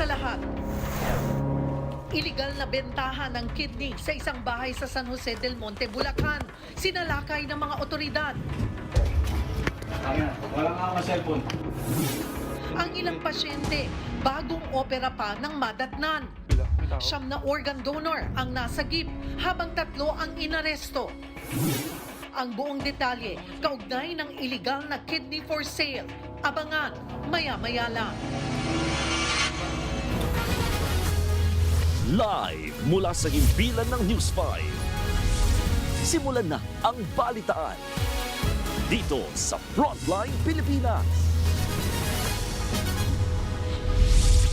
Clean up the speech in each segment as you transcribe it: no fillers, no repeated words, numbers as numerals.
sa lahat, iligal na bentahan ng kidney sa isang bahay sa San Jose del Monte, Bulacan. Sinalakay ng mga otoridad. Walang nga cellphone. Ang ilang pasyente, bagong opera pa ng madatnan. 9 na organ donor ang nasagip, habang 3 ang inaresto. Ang buong detalye, kaugnay ng illegal na kidney for sale. Abangan, maya-maya lang. Live mula sa himpilan ng News 5. Simulan na ang balitaan. Dito sa Frontline Pilipinas.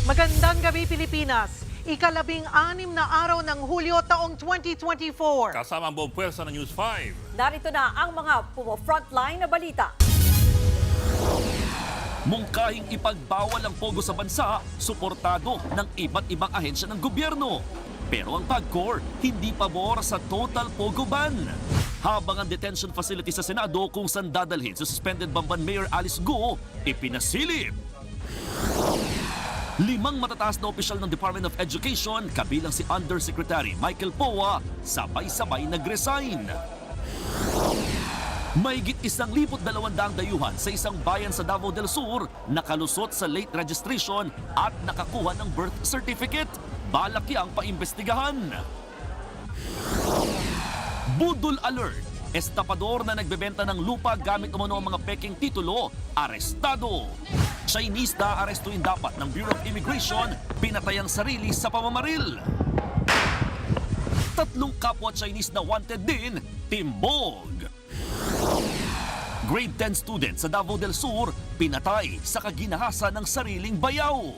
Magandang gabi, Pilipinas. Ika-16 na araw ng Hulyo taong 2024. Kasama ang buong pwersa ng News 5. Narito na ang mga frontline na balita. Mungkahing ipagbawal ang pogo sa bansa, suportado ng iba't ibang ahensya ng gobyerno. Pero ang PAGCOR, hindi pabor sa total pogo ban. Habang ang detention facility sa Senado kung saan dadalhin sa suspended Bamban Mayor Alice Go, ipinasilip. 5 matataas na opisyal ng Department of Education, kabilang si Undersecretary Michael Poa, sabay-sabay nag-resign. Mahigit 1,200 dayuhan sa isang bayan sa Davao del Sur nakalusot sa late registration at nakakuha ng birth certificate. Balak yang paimbestigahan. Budol alert! Estapador na nagbebenta ng lupa gamit umano ang mga peking titulo, arestado. Chinese na arestuin dapat ng Bureau of Immigration, pinatay ang sarili sa pamamaril. 3 kapwa Chinese na wanted din, timbog. Grade 10 student sa Davao del Sur, pinatay sa kaginahasa ng sariling bayaw.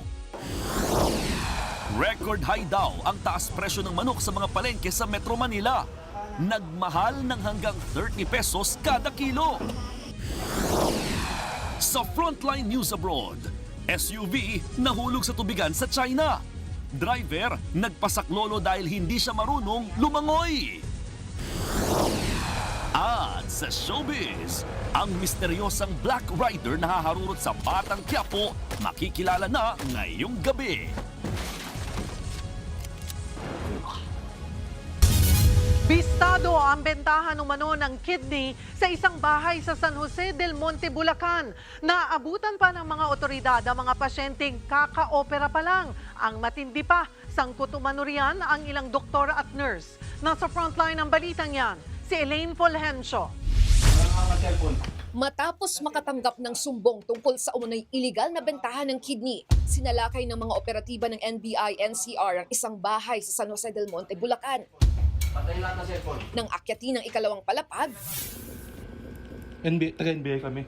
Record high daw ang taas presyo ng manok sa mga palengke sa Metro Manila. Nagmahal ng hanggang 30 pesos kada kilo. Sa Frontline News Abroad, SUV nahulog sa tubigan sa China. Driver nagpasaklolo dahil hindi siya marunong lumangoy. At sa showbiz, ang misteryosang Black Rider na haharurot sa Batang Quiapo makikilala na ngayong gabi. Bistado ang bentahan umano ng kidney sa isang bahay sa San Jose del Monte, Bulacan. Naabutan pa ng mga otoridad ang mga pasyenteng kaka-opera pa lang. Ang matindi pa, sangkot umano riyan ang ilang doktor at nurse. Nasa frontline ng balitang yan, si Elaine Fulgencio. Walang nga cellphone. Matapos makatanggap ng sumbong tungkol sa umunoy iligal na bentahan ng kidney, sinalakay ng mga operatiba ng NBI-NCR ang isang bahay sa San Jose del Monte, Bulacan. Patayin lahat ng cellphone. Nang akyatin ng ikalawang palapag, taga-NBA kami.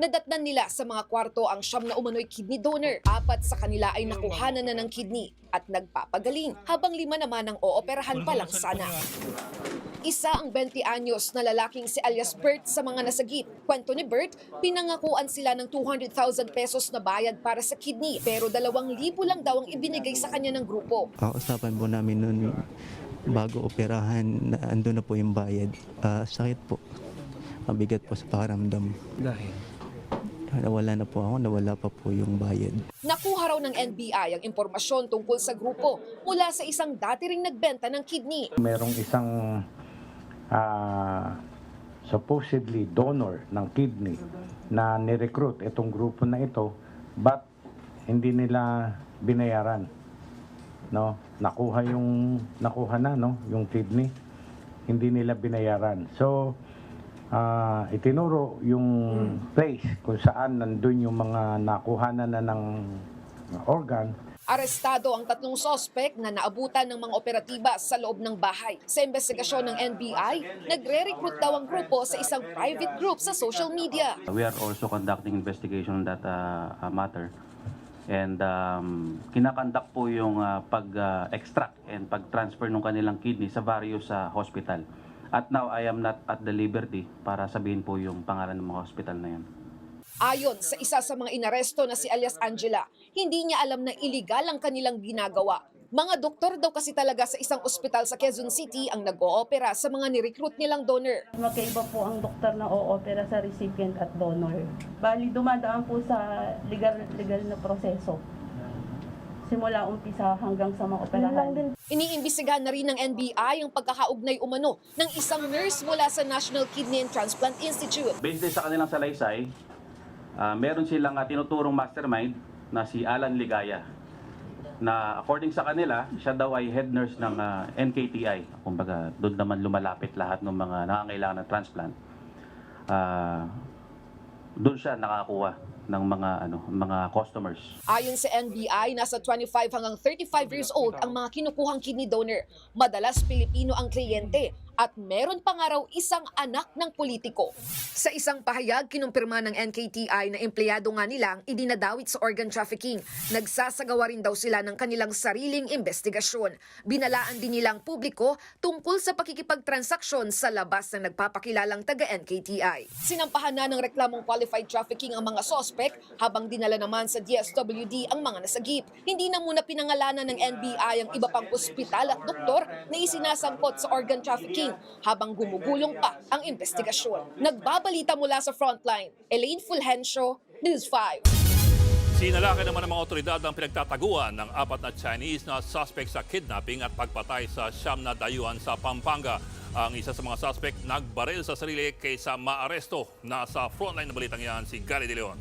nadatnan nila sa mga kwarto ang 9 na umano'y kidney donor. 4 sa kanila ay nakuhanan na ng kidney at nagpapagaling, habang 5 naman ang ooperahan pa lang sana. Isa ang 20 anyos na lalaking si alias Bert sa mga nasagip. Kwento ni Bert, pinangakuan sila ng 200,000 pesos na bayad para sa kidney, pero 2,000 lang daw ang ibinigay sa kanya ng grupo. Kausapan po namin noon bago operahan na ando na po yung bayad. Sakit po. Mabigat po sa pakiramdam. Dahil? Nawala na po ako, nawala pa po yung bayad. Nakuha raw ng NBI ang impormasyon tungkol sa grupo mula sa isang dati ring nagbenta ng kidney. Merong isang supposedly donor ng kidney na ni-recruit itong grupo na ito, but hindi nila binayaran. No, nakuha na yung kidney, hindi nila binayaran. So itinuro yung place kung saan nandun yung mga nakuhanan na ng organ. Arestado ang 3 sospek na naabutan ng mga operatiba sa loob ng bahay. Sa investigasyon ng NBI, nagre-recruit daw ang grupo sa isang private group sa social media. We are also conducting investigation on that matter. And kinakandak po yung pag-extract and pag-transfer ng kanilang kidney sa various hospital. At now, I am not at the liberty para sabihin po yung pangalan ng mga hospital na yan. Ayon sa isa sa mga inaresto na si alias Angela, hindi niya alam na iligal ang kanilang ginagawa. Mga doktor daw kasi talaga sa isang ospital sa Quezon City ang nag-oopera sa mga ni-recruit nilang donor. Magkaiba po ang doktor na o-opera sa recipient at donor. Bali, dumadaan po sa legal na proseso. simula umpisa hanggang sa maoperahan. Iniimbestigahan na rin ng NBI ang pagkakaugnay umano ng isang nurse mula sa National Kidney and Transplant Institute. Based din sa kanilang salaysay, meron silang tinuturong mastermind na si Alan Ligaya, na according sa kanila, siya daw ay head nurse ng NKTI. Kumbaga, doon naman lumalapit lahat ng mga nangangailangan ng transplant. Doon siya nakakuha ng mga customers. Ayon sa NBI, nasa 25 hanggang 35 years old ang mga kinukuhang kidney donor. Madalas Pilipino ang kliyente at meron pa nga raw isang anak ng politiko. Sa isang pahayag, kinumpirma ng NKTI na empleyado nga nilang idinadawit sa organ trafficking. Nagsasagawa rin daw sila ng kanilang sariling investigasyon. Binalaan din nilang publiko tungkol sa pakikipagtransaksyon sa labas ng nagpapakilalang taga-NKTI. Sinampahan na ng reklamong qualified trafficking ang mga sospek habang dinala naman sa DSWD ang mga nasagip. Hindi na muna pinangalanan ng NBI ang iba pang ospital at doktor na isinasangkot sa organ trafficking habang gumugulong pa ang investigasyon. Nagbabalita mula sa Frontline, Elaine Fulgencio, News 5. Sinalaki naman ng mga otoridad ang pinagtataguan ng 4 na Chinese na suspect sa kidnapping at pagpatay sa siyam na dayuhan sa Pampanga. Ang isa sa mga suspect nagbaril sa sarili kaysa maaresto. Nasa frontline na balitang yan si Gary De Leon.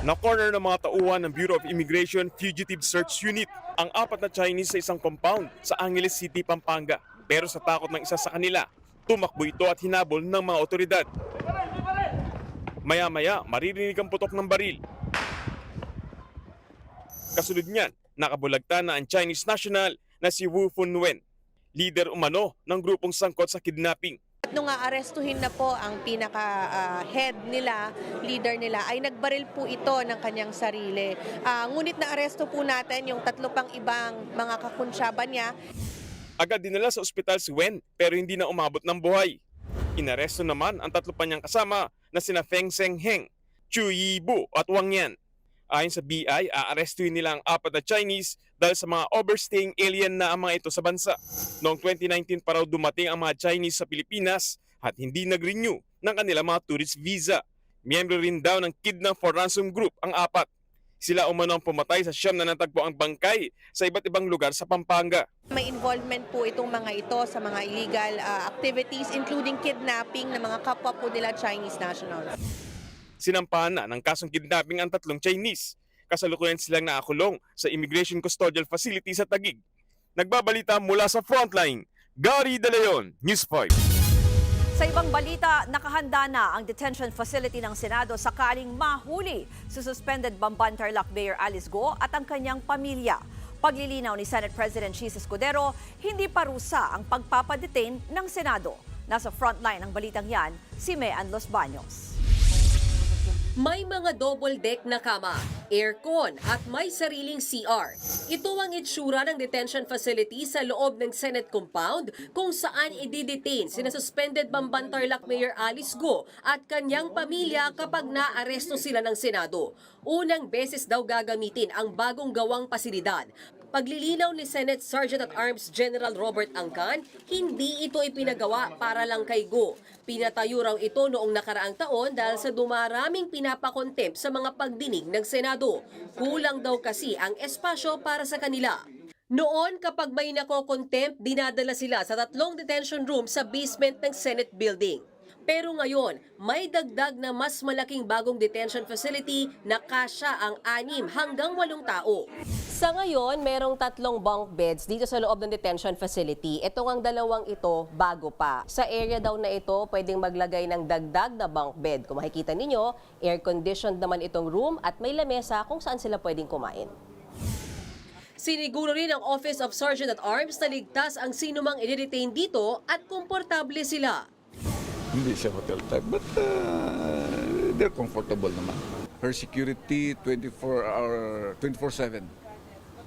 Na-corner ng mga tauhan ng Bureau of Immigration Fugitive Search Unit ang 4 na Chinese sa isang compound sa Angeles City, Pampanga. Pero sa takot ng isa sa kanila, tumakbo ito at hinabol ng mga otoridad. Maya-maya, maririnig ang putok ng baril. Kasunod niyan, nakabulagta na ang Chinese national na si Wu Funwen, leader umano ng grupong sangkot sa kidnapping. Nung aarestuhin na po ang pinaka-head nila, leader nila, ay nagbaril po ito ng kanyang sarili. Ngunit naaresto po natin yung 3 pang ibang mga kakunsyaba niya. Agad dinala sa ospital si Wen pero hindi na umabot ng buhay. Inaresto naman ang 3 pa niyang kasama na sina Feng Sengheng, Chu Yibu at Wang Yan. Ayon sa BI, aarestuhin nila ang 4 na Chinese dahil sa mga overstaying alien na ang mga ito sa bansa. Noong 2019 pa raw dumating ang mga Chinese sa Pilipinas at hindi nag-renew ng kanilang mga tourist visa. Miyembro rin daw ng Kidnap for Ransom Group ang 4. Sila umano ang pumatay sa siyam na natagpo ang bangkay sa iba't ibang lugar sa Pampanga. May involvement po itong mga ito sa mga illegal activities including kidnapping ng mga kapwa po nila Chinese nationals. Sinampahan na ng kasong kidnapping ang 3 Chinese. Kasalukuyan silang nakakulong sa Immigration Custodial Facility sa Taguig. Nagbabalita mula sa Frontline, Gary De Leon, News 5. Sa ibang balita, nakahanda na ang detention facility ng Senado sakaling mahuli si suspended Bamban Tarlac Mayor Alice Go at ang kanyang pamilya. Paglilinaw ni Senate President Chis Escudero, hindi parusa ang pagpapadetain ng Senado. Nasa frontline ng balitang yan, si Mean Los Baños. May mga double deck na kama, aircon at may sariling CR. Ito ang itsura ng detention facility sa loob ng Senate compound kung saan i-detain sina suspended Bamban Tarlac Mayor Alice Go at kanyang pamilya kapag naaresto sila ng Senado. Unang beses daw gagamitin ang bagong gawang pasilidad. Paglilinaw ni Senate Sergeant at Arms General Robert Angcan, hindi ito ipinagawa para lang kay Go. Pinatayo raw ito noong nakaraang taon dahil sa dumaraming pinapakontempt sa mga pagdinig ng Senado. Kulang daw kasi ang espasyo para sa kanila. Noon, kapag may nakokontempt, dinadala sila sa 3 detention room sa basement ng Senate building. Pero ngayon, may dagdag na mas malaking bagong detention facility na kasya ang 6 hanggang 8 tao. Sa ngayon, merong 3 bunk beds dito sa loob ng detention facility. Ito ang 2 ito bago pa. Sa area daw na ito, pwedeng maglagay ng dagdag na bunk bed. Kung makikita ninyo, air-conditioned naman itong room at may lamesa kung saan sila pwedeng kumain. Siniguro rin ng Office of Sergeant at Arms na ligtas ang sinumang i-detain dito at komportable sila. Hindi siya hotel type, but they're comfortable naman. Her security 24/7.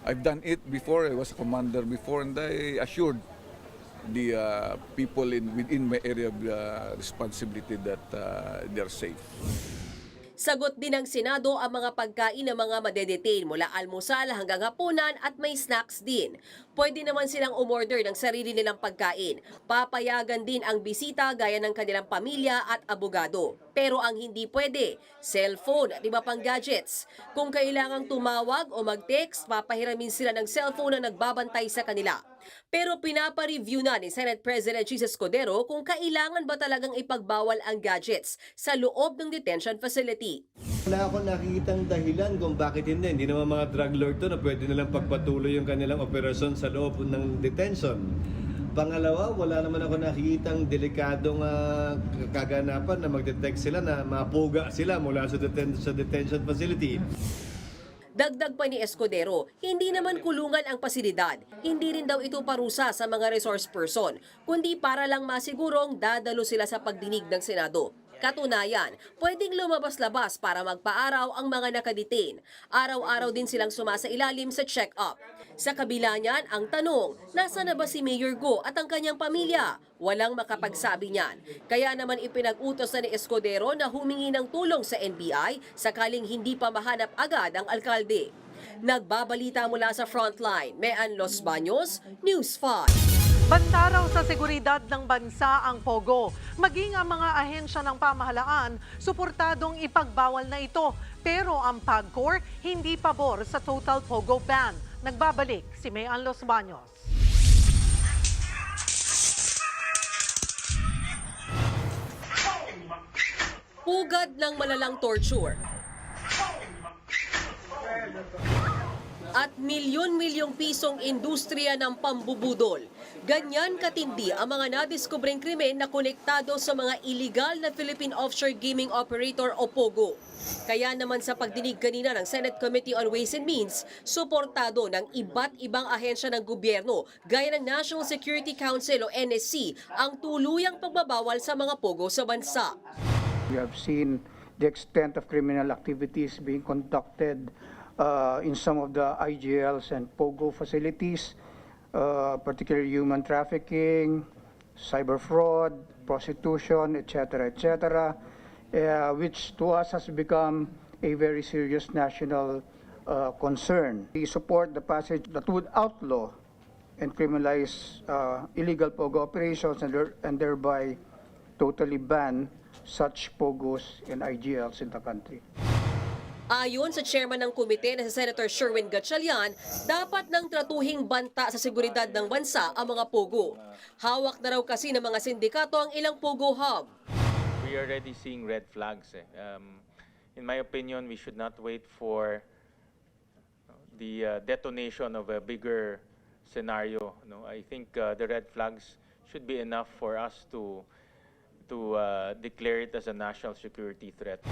I've done it before. I was a commander before, and I assured the people within my area of responsibility that they're safe. Sagot din ng Senado ang mga pagkain ng mga madedetain mula almusal hanggang hapunan at may snacks din. Pwede naman silang umorder ng sarili nilang pagkain. Papayagan din ang bisita gaya ng kanilang pamilya at abogado. Pero ang hindi pwede, cellphone at iba pang gadgets. Kung kailangang tumawag o mag-text, papahiramin sila ng cellphone na nagbabantay sa kanila. Pero pinapa-review na ni Senate President Jesus Escudero kung kailangan ba talagang ipagbawal ang gadgets sa loob ng detention facility. Wala akong nakikitang dahilan kung bakit hindi. Hindi naman mga drug lord to na pwede nilang pagpatuloy yung kanilang operasyon sa loob ng detention. Pangalawa, wala naman ako nakikitang delikadong kaganapan na magdetect sila na mapuga sila mula sa detention facility. Dagdag pa ni Escudero, hindi naman kulungan ang pasilidad. Hindi rin daw ito parusa sa mga resource person, kundi para lang masigurong dadalo sila sa pagdinig ng Senado. Katunayan, pwedeng lumabas-labas para magpaaraw ang mga nakadetain. Araw-araw din silang sumasailalim sa check-up. Sa kabila niyan, ang tanong, nasa na ba si Mayor Go at ang kanyang pamilya? Walang makapagsabi niyan. Kaya naman ipinag-utos na ni Escudero na humingi ng tulong sa NBI sakaling hindi pa mahanap agad ang alkalde. Nagbabalita mula sa Frontline, Mean Los Baños, News 5. Banta raw sa seguridad ng bansa ang POGO. Maging ang mga ahensya ng pamahalaan, suportadong ipagbawal na ito. Pero ang PAGCOR hindi pabor sa total POGO ban. Nagbabalik si Mean Los Baños. Pugad ng malalang torture at milyon-milyong pisong industriya ng pambubudol. Ganyan katindi ang mga nadiskubreng krimen na konektado sa mga illegal na Philippine Offshore Gaming Operator o POGO. Kaya naman sa pagdinig kanina ng Senate Committee on Ways and Means, suportado ng iba't ibang ahensya ng gobyerno gaya ng National Security Council o NSC ang tuluyang pagbabawal sa mga POGO sa bansa. We have seen the extent of criminal activities being conducted in some of the IGLs and POGO facilities, particularly human trafficking, cyber fraud, prostitution, etc., which to us has become a very serious national concern. We support the passage that would outlaw and criminalize illegal POGO operations and thereby totally ban such POGOs and IGLs in the country. Ayon sa chairman ng komite na si Senator Sherwin Gatchalian, dapat nang tratuhing banta sa seguridad ng bansa ang mga POGO. Hawak na raw kasi ng mga sindikato ang ilang POGO hub. We are already seeing red flags. In my opinion, we should not wait for the detonation of a bigger scenario. I think the red flags should be enough for us to declare it as a national security threat.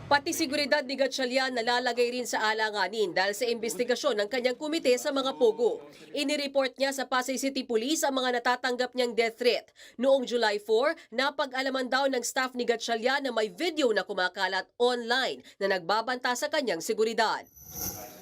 Pati seguridad ni Gatchalian nalalagay rin sa alanganin dahil sa investigasyon ng kanyang komite sa mga POGO. Inireport niya sa Pasay City Police ang mga natatanggap niyang death threat. Noong July 4, napag-alaman daw ng staff ni Gatchalian na may video na kumakalat online na nagbabanta sa kanyang seguridad.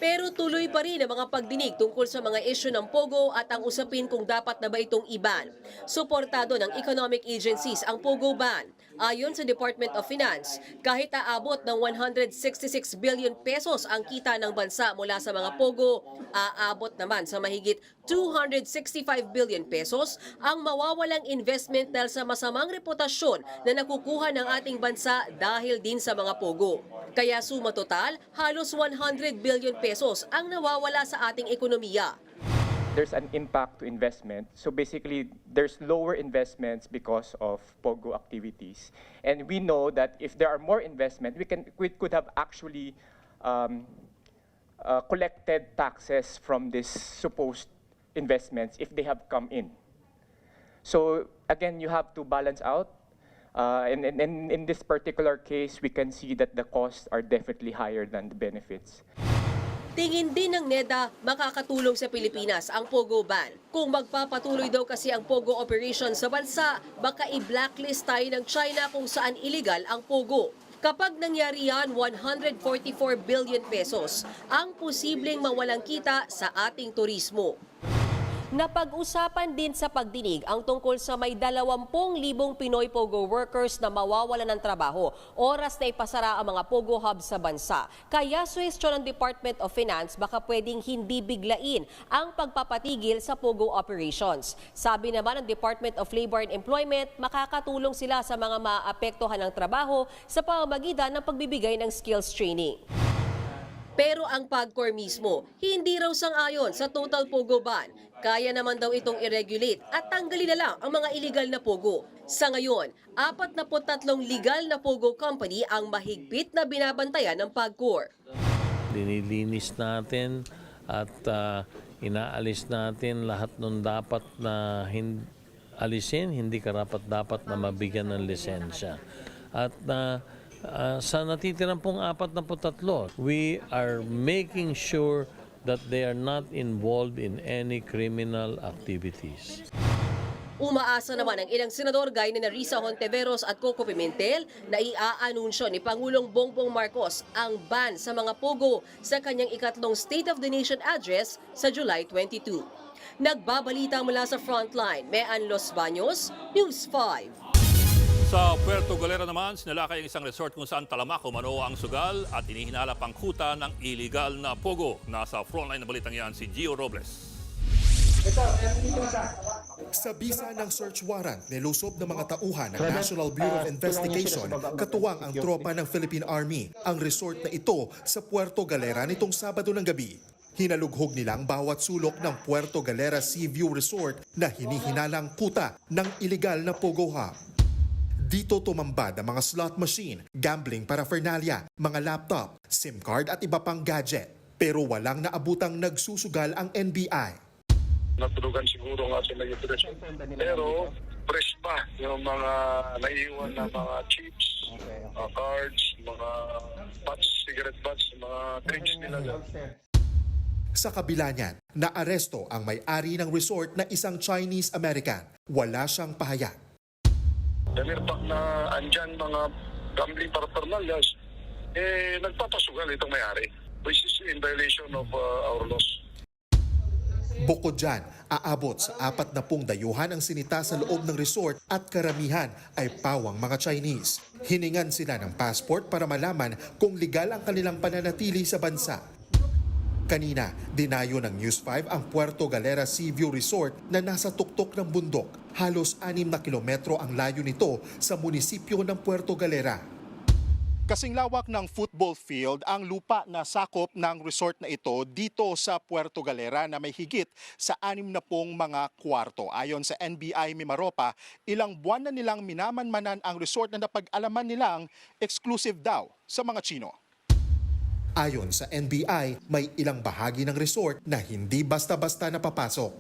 Pero tuloy pa rin ang mga pagdinig tungkol sa mga isyu ng POGO at ang usapin kung dapat na ba itong i-ban. Suportado ng economic agencies ang POGO ban. Ayon sa Department of Finance, kahit aabot ng 166 billion pesos ang kita ng bansa mula sa mga POGO, aabot naman sa mahigit 265 billion pesos ang mawawalang investment dahil sa masamang reputasyon na nakukuha ng ating bansa dahil din sa mga POGO. Kaya suma total, halos 100 billion pesos ang nawawala sa ating ekonomiya. There's an impact to investment. So basically, there's lower investments because of POGO activities. And we know that if there are more investment, we could have actually collected taxes from these supposed investments if they have come in. So again, you have to balance out. And in this particular case, we can see that the costs are definitely higher than the benefits. Tingin din ng NEDA makakatulong sa Pilipinas ang POGO ban. Kung magpapatuloy daw kasi ang POGO operation sa bansa, baka i-blacklist tayo ng China kung saan illegal ang POGO. Kapag nangyari yan, 144 billion pesos ang posibleng mawalang kita sa ating turismo. Napag-usapan din sa pagdinig ang tungkol sa may 20,000 Pinoy Pogo workers na mawawalan ng trabaho oras na ipasara ang mga Pogo hubs sa bansa. Kaya suhestyon ng Department of Finance baka pwedeng hindi biglain ang pagpapatigil sa Pogo operations. Sabi naman ng Department of Labor and Employment, makakatulong sila sa mga maapektuhan ng trabaho sa pamamagitan ng pagbibigay ng skills training. Pero ang PAGCOR mismo, hindi raw sang-ayon sa total Pogo ban. Kaya naman daw itong i-regulate at tanggalin na lang ang mga illegal na Pogo. Sa ngayon, 43 legal na Pogo company ang mahigpit na binabantayan ng PAGCOR. Dinilinis natin at inaalis natin lahat ng dapat na alisin, hindi karapat-dapat na mabigyan ng lisensya. At sa natitirang pong 43, we are making sure that they are not involved in any criminal activities. Umaasa naman ang ilang senador gaya ni Risa Hontiveros at Coco Pimentel na iaanunsyo ni Pangulong Bongbong Marcos ang ban sa mga Pogo sa kanyang ikatlong State of the Nation address sa July 22. Nagbabalita mula sa Frontline, Mean Los Baños, News 5. Sa Puerto Galera naman, sinalakay ang isang resort kung saan talamak umano ang sugal at inihinala pang kuta ng illegal na Pogo. Nasa frontline na balitang yan si Gio Robles. Sa bisa ng search warrant, nilusob ng mga tauhan ng National Bureau of Investigation, katuwang ang tropa ng Philippine Army, ang resort na ito sa Puerto Galera nitong Sabado ng gabi. Hinalughog nilang bawat sulok ng Puerto Galera Seaview Resort na hinihinalang kuta ng illegal na Pogo hub. Dito tumambad ang mga slot machine, gambling paraphernalia, mga laptop, SIM card at iba pang gadget. Pero walang naabutang nagsusugal ang NBI. Natulugan siguro nga sila yung operasyon. Pero fresh pa yung mga naiiwan na mga chips, cards, mga butts, cigarette butts, mga drinks nila dyan. Sa kabila niyan, naaresto ang may-ari ng resort na isang Chinese American. Wala siyang pahayag. Dahil pak na andyan mga gambling paraphernalias, nagpapasugal itong may-ari, which is in violation of our laws. Bukod dyan, aabot sa 40 dayuhan ang sinita sa loob ng resort at karamihan ay pawang mga Chinese. Hiningan sila ng passport para malaman kung legal ang kanilang pananatili sa bansa. Kanina, dinayo ng News 5 ang Puerto Galera Seaview Resort na nasa tuktok ng bundok. Halos 6 na kilometro ang layo nito sa munisipyo ng Puerto Galera. Kasing lawak ng football field ang lupa na sakop ng resort na ito dito sa Puerto Galera na may higit sa 60 mga kwarto. Ayon sa NBI Mimaropa, ilang buwan na nilang minamanmanan ang resort na napag-alaman nilang exclusive daw sa mga Chino. Ayon sa NBI, may ilang bahagi ng resort na hindi basta-basta napapasok.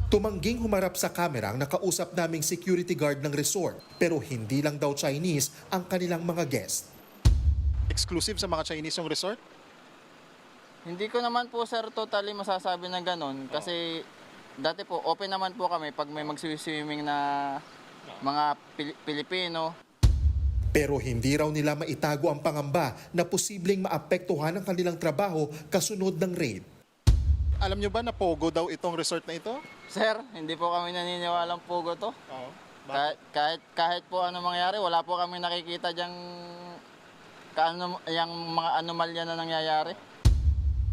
Tumangging humarap sa kamera ang nakausap naming security guard ng resort, pero hindi lang daw Chinese ang kanilang mga guest. Exclusive sa mga Chinese yung resort? Hindi ko naman po sir totally masasabi na ganun kasi dati po open naman po kami pag may mag-swimming na mga Pilipino. Pero hindi raw nila maitago ang pangamba na posibleng maapektuhan ang kanilang trabaho kasunod ng raid. Alam nyo ba na Pogo daw itong resort na ito? Sir, hindi po kami naniniwalang Pogo to. Oo. Kahit po ano mangyari, wala po kami nakikita diyang yung mga anomalya na nangyayari.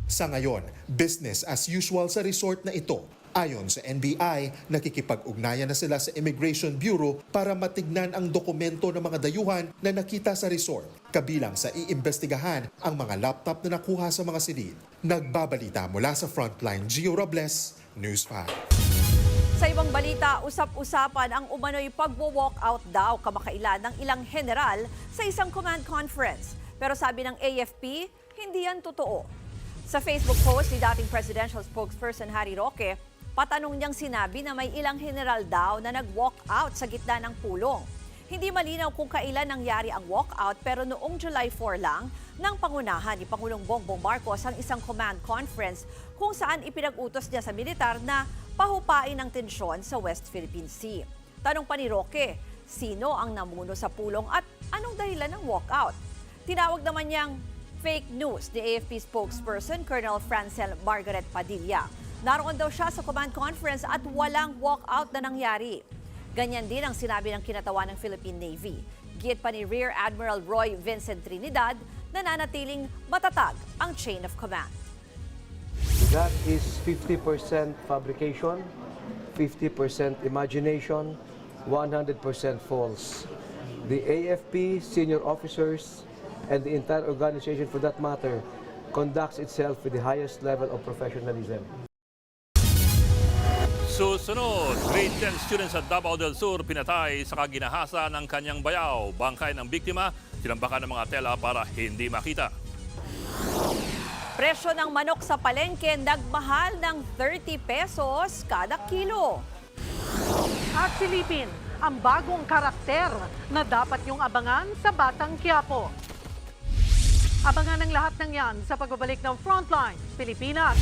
Sa ngayon, business as usual sa resort na ito. Ayon sa NBI, nakikipag-ugnayan na sila sa Immigration Bureau para matignan ang dokumento ng mga dayuhan na nakita sa resort. Kabilang sa iimbestigahan ang mga laptop na nakuha sa mga silid. Nagbabalita mula sa Frontline, Gio Robles, News 5. Sa ibang balita, usap-usapan ang umano'y pagwo-walkout daw kamakailan ng ilang general sa isang command conference. Pero sabi ng AFP, hindi yan totoo. Sa Facebook post ni dating presidential spokesperson Harry Roque, patanong niyang sinabi na may ilang general daw na nag-walkout sa gitna ng pulong. Hindi malinaw kung kailan nangyari ang walkout pero noong July 4 lang nang pangunahan ni Pangulong Bongbong Marcos ang isang command conference kung saan ipinag-utos niya sa militar na pahupain ang tensyon sa West Philippine Sea. Tanong pa ni Roque, sino ang namuno sa pulong at anong dahilan ng walkout? Tinawag naman niyang fake news ni AFP spokesperson Colonel Francel Margaret Padilla. Naroon daw siya sa command conference at walang walkout na nangyari. Ganyan din ang sinabi ng kinatawan ng Philippine Navy. Git pa ni Rear Admiral Roy Vincent Trinidad na nanatiling matatag ang chain of command. That is 50% fabrication, 50% imagination, 100% false. The AFP, senior officers, and the entire organization for that matter conducts itself with the highest level of professionalism. Susunod, grade 10 students sa Davao del Sur pinatay sa kaginahasa ng kanyang bayaw. Bangkay ng biktima, sinambakan ng mga tela para hindi makita. Presyo ng manok sa palengke nagmahal ng 30 pesos kada kilo. At silipin ang bagong karakter na dapat niyong abangan sa Batang Quiapo. Abangan ang lahat ng yan sa pagbabalik ng Frontline Pilipinas.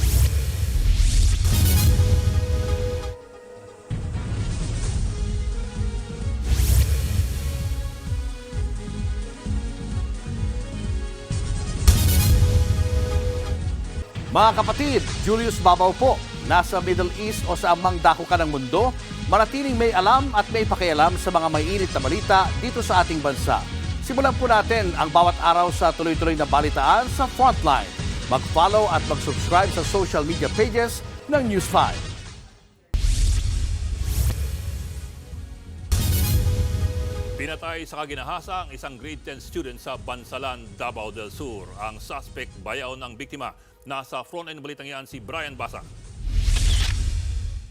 Mga kapatid, Julius Babaw po. Nasa Middle East o sa amang dako ka ng mundo, manatiling may alam at may pakialam sa mga mainit na balita dito sa ating bansa. Simulan po natin ang bawat araw sa tuloy-tuloy na balitaan sa Frontline. Mag-follow at mag-subscribe sa social media pages ng News 5. Pinatay sa kaginahasa ang isang grade 10 student sa Bansalan, Davao del Sur. Ang suspect bayaw ng biktima. Nasa frontline balitang yan si Brian Basa.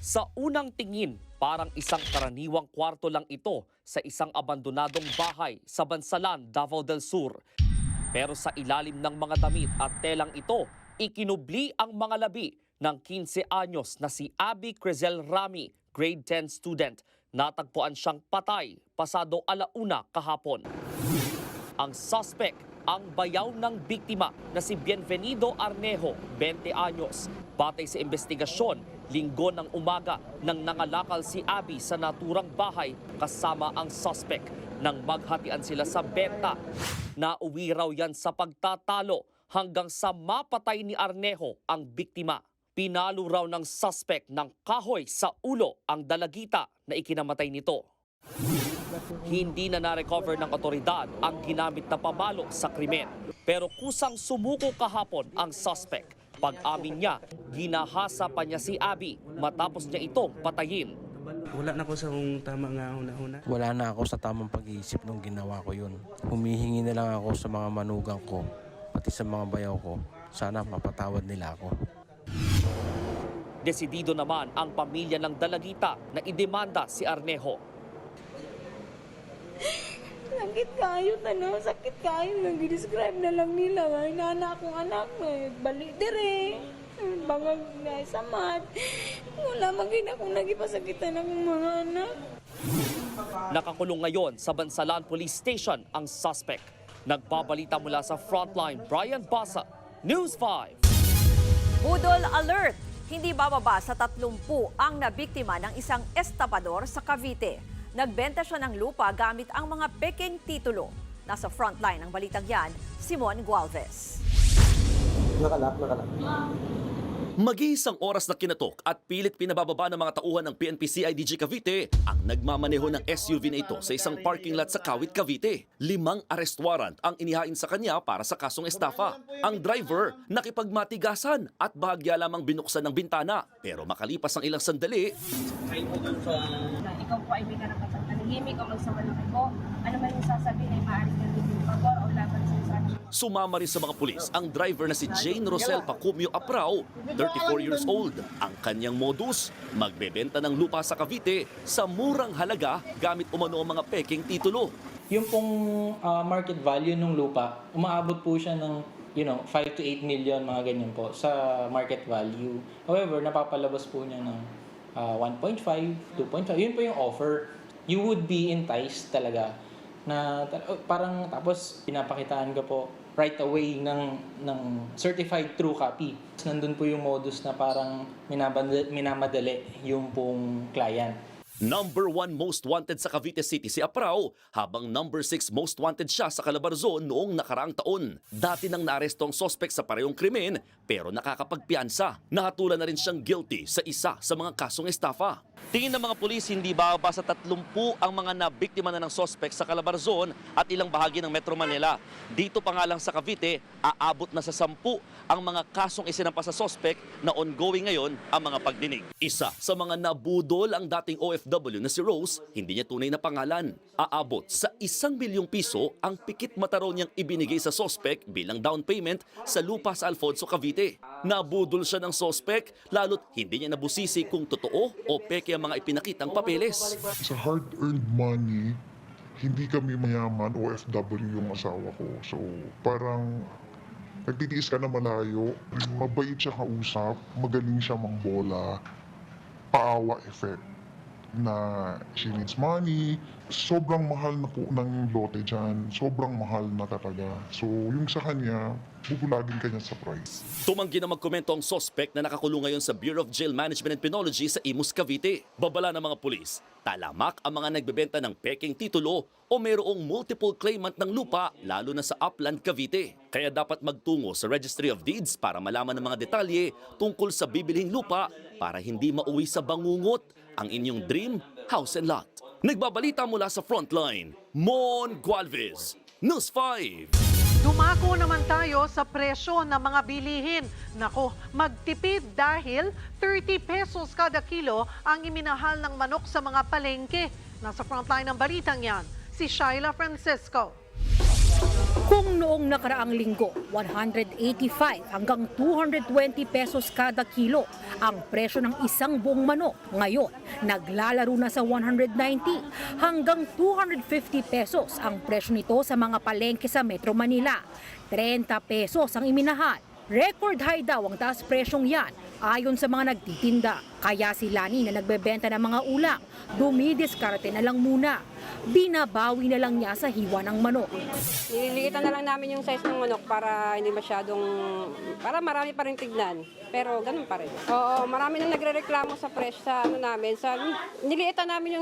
Sa unang tingin, parang isang karaniwang kwarto lang ito sa isang abandonadong bahay sa Bansalan, Davao del Sur. Pero sa ilalim ng mga damit at telang ito, ikinubli ang mga labi ng 15 anyos na si Abby Crizel Rami, grade 10 student. Natagpuan siyang patay pasado 1:00 kahapon. Ang suspect, ang bayaw ng biktima na si Bienvenido Arnejo, 20 anyos. Batay sa investigasyon, linggo ng umaga nang nangalakal si Abby sa naturang bahay kasama ang suspect. Nang maghatian sila sa benta, nauwi raw yan sa pagtatalo hanggang sa mapatay ni Arnejo ang biktima. Pinalo raw ng suspect ng kahoy sa ulo ang dalagita na ikinamatay nito. Hindi na na-recover ng otoridad ang ginamit na pamalo sa krimen. Pero kusang sumuko kahapon ang suspect. Pag-amin niya, ginahasa pa niya si Abby matapos niya itong patayin. Wala na ako sa tama nga una-una. Wala na ako sa tamang pag-iisip nung ginawa ko yun. Humihingi na lang ako sa mga manugang ko, pati sa mga bayaw ko. Sana mapatawad nila ako. Desidido naman ang pamilya ng dalagita na idemanda si Arnejo. Sakit kayo, sakit kayo. Nag-describe na lang nila. Inana akong anak, balik dire. Bangag na sa mat. Wala magina kung nagipasakitan akong mga anak. Nakakulong ngayon sa Bansalan Police Station ang suspect. Nagbabalita mula sa Frontline, Brian Basa, News 5. Budol alert! Hindi bababa sa 30 ang nabiktima ng isang estapador sa Cavite. Nagbenta siya ng lupa gamit ang mga peking titulo. Nasa frontline ng balitang yan, Simon Gualvez. Nakalak. Mag-iisang oras na kinatok at pilit pinabababa ng mga tauhan ng PNP-CIDG Cavite ang nagmamaneho ng SUV na ito sa isang parking lot sa Kawit, Cavite. 5 arrest warrant ang inihain sa kanya para sa kasong estafa. Ang driver nakipagmatigasan at bahagya lamang binuksan ng bintana. Pero makalipas ang ilang sandali, Ikaw po ay may karapatan manahimik o magsawalan ko. Ano man yung sasabihin ay maaaring nandito pagor o laban sa sabi. sumama rin sa mga pulis ang driver na si Jane Rosel Pacumio Aprao, 34 years old. Ang kanyang modus, magbebenta ng lupa sa Cavite sa murang halaga gamit umano ang mga peking titulo. Yung pong market value ng lupa, umaabot po siya ng 5 to 8 million, mga ganyan po, sa market value. However, napapalabas po niya ng 1.5, 2.5. Yun po yung offer. You would be enticed talaga na parang tapos pinapakitaan ka po right away ng certified true copy. Nandun po yung modus na parang minamadali yung pong client. Number 1 most wanted sa Cavite City si Aprao, habang number 6 most wanted siya sa Calabarzon noong nakaraang taon. Dati nang naaresto ang sospek sa parehong krimen, pero nakakapagpiyansa. Nahatulan na rin siyang guilty sa isa sa mga kasong estafa. Tingin ng mga pulis, hindi bababa sa 30 ang mga nabiktima na ng sospek sa Calabarzon at ilang bahagi ng Metro Manila. Dito pa nga lang sa Cavite, aabot na sa 10 ang mga kasong isinampa sa sospek na ongoing ngayon ang mga pagdinig. Isa sa mga nabudol ang dating OFW na si Rose, hindi niya tunay na pangalan. Aabot sa 1 milyong piso ang pikit mata raw niyang ibinigay sa sospek bilang down payment sa lupa sa Alfonso, Cavite. Nabudol siya ng sospek, lalo't hindi niya nabusisi kung totoo o peke ang mga ipinakitang papeles. Sa hard-earned money, hindi kami mayaman, OFW yung asawa ko. So parang nagtitiis ka na malayo, mabait siya kausap, magaling siya mangbola, paawa effect na she needs money. Sobrang mahal na po ng lote dyan. Sobrang mahal na talaga. So yung sa kanya, bubulagin kanya sa price. Tumanggi na magkomento ang sospek na nakakulong ngayon sa Bureau of Jail Management and Penology sa Imus, Cavite. Babala ng mga pulis, talamak ang mga nagbebenta ng peking titulo o mayroong multiple claimant ng lupa lalo na sa Upland, Cavite. Kaya dapat magtungo sa Registry of Deeds para malaman ng mga detalye tungkol sa bibilhing lupa para hindi mauwi sa bangungot ang inyong dream house and lot. Nagbabalita mula sa Frontline, Mon Gualvez, News 5. Dumako naman tayo sa presyo ng mga bilihin. Nako, magtipid dahil 30 pesos kada kilo ang iminahal ng manok sa mga palengke. Nasa frontline ng balitang yan, si Shaila Francisco. Kung noong nakaraang linggo, 185 hanggang 220 pesos kada kilo ang presyo ng isang buong manok. Ngayon, naglalaro na sa 190 hanggang 250 pesos ang presyo nito sa mga palengke sa Metro Manila. 30 pesos ang iminahal. Record high daw ang taas presyong yan ayon sa mga nagtitinda. Kaya si Lani na nagbebenta ng mga ulam, dumidiskarte na lang muna. Binabawi na lang niya sa hiwa ng manok. Nililiitan na lang namin yung size ng manok para hindi masyadong, para marami pa rin tignan. Pero ganun pa rin. Oo, marami nang nagrereklamo sa presyo sa namin. Niliitan namin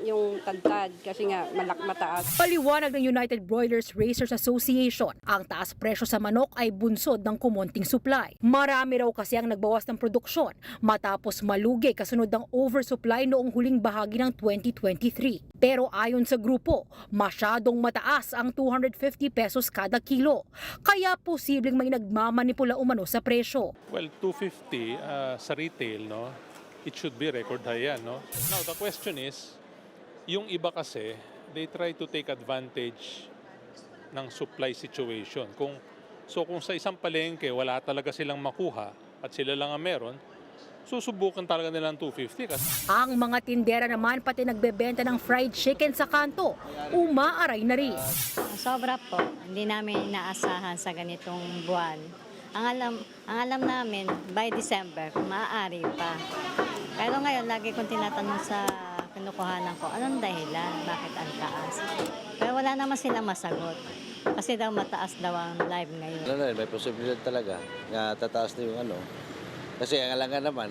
yung tantad kasi nga mataas. Paliwanag ng United Broilers Raisers Association, ang taas presyo sa manok ay bunsod ng kumonting supply. Marami raw kasi ang nagbawas ng produksyon matapos malugi kasunod ng oversupply noong huling bahagi ng 2023. Pero ayon sa grupo, masyadong mataas ang 250 pesos kada kilo. Kaya posibleng may nagmamanipula umano sa presyo. Well, 250 sa retail, no? It should be record high yan, no? Now, the question is, yung iba kasi, they try to take advantage ng supply situation. Kung sa isang palengke, wala talaga silang makuha at sila lang ang meron, susubukan talaga nilang 250. Ang mga tindera naman pati nagbebenta ng fried chicken sa kanto, umaaray na rin. Sobra po, hindi namin inaasahan sa ganitong buwan. Ang alam namin, by December, maaari pa. Pero ngayon, lagi kong tinatanong sa kinukuhanan ko, anong dahilan, bakit ang taas? Pero wala naman silang masagot. Kasi daw mataas daw ang live ngayon. May posibilidad talaga na tataas na yung Kasi ang alangan naman,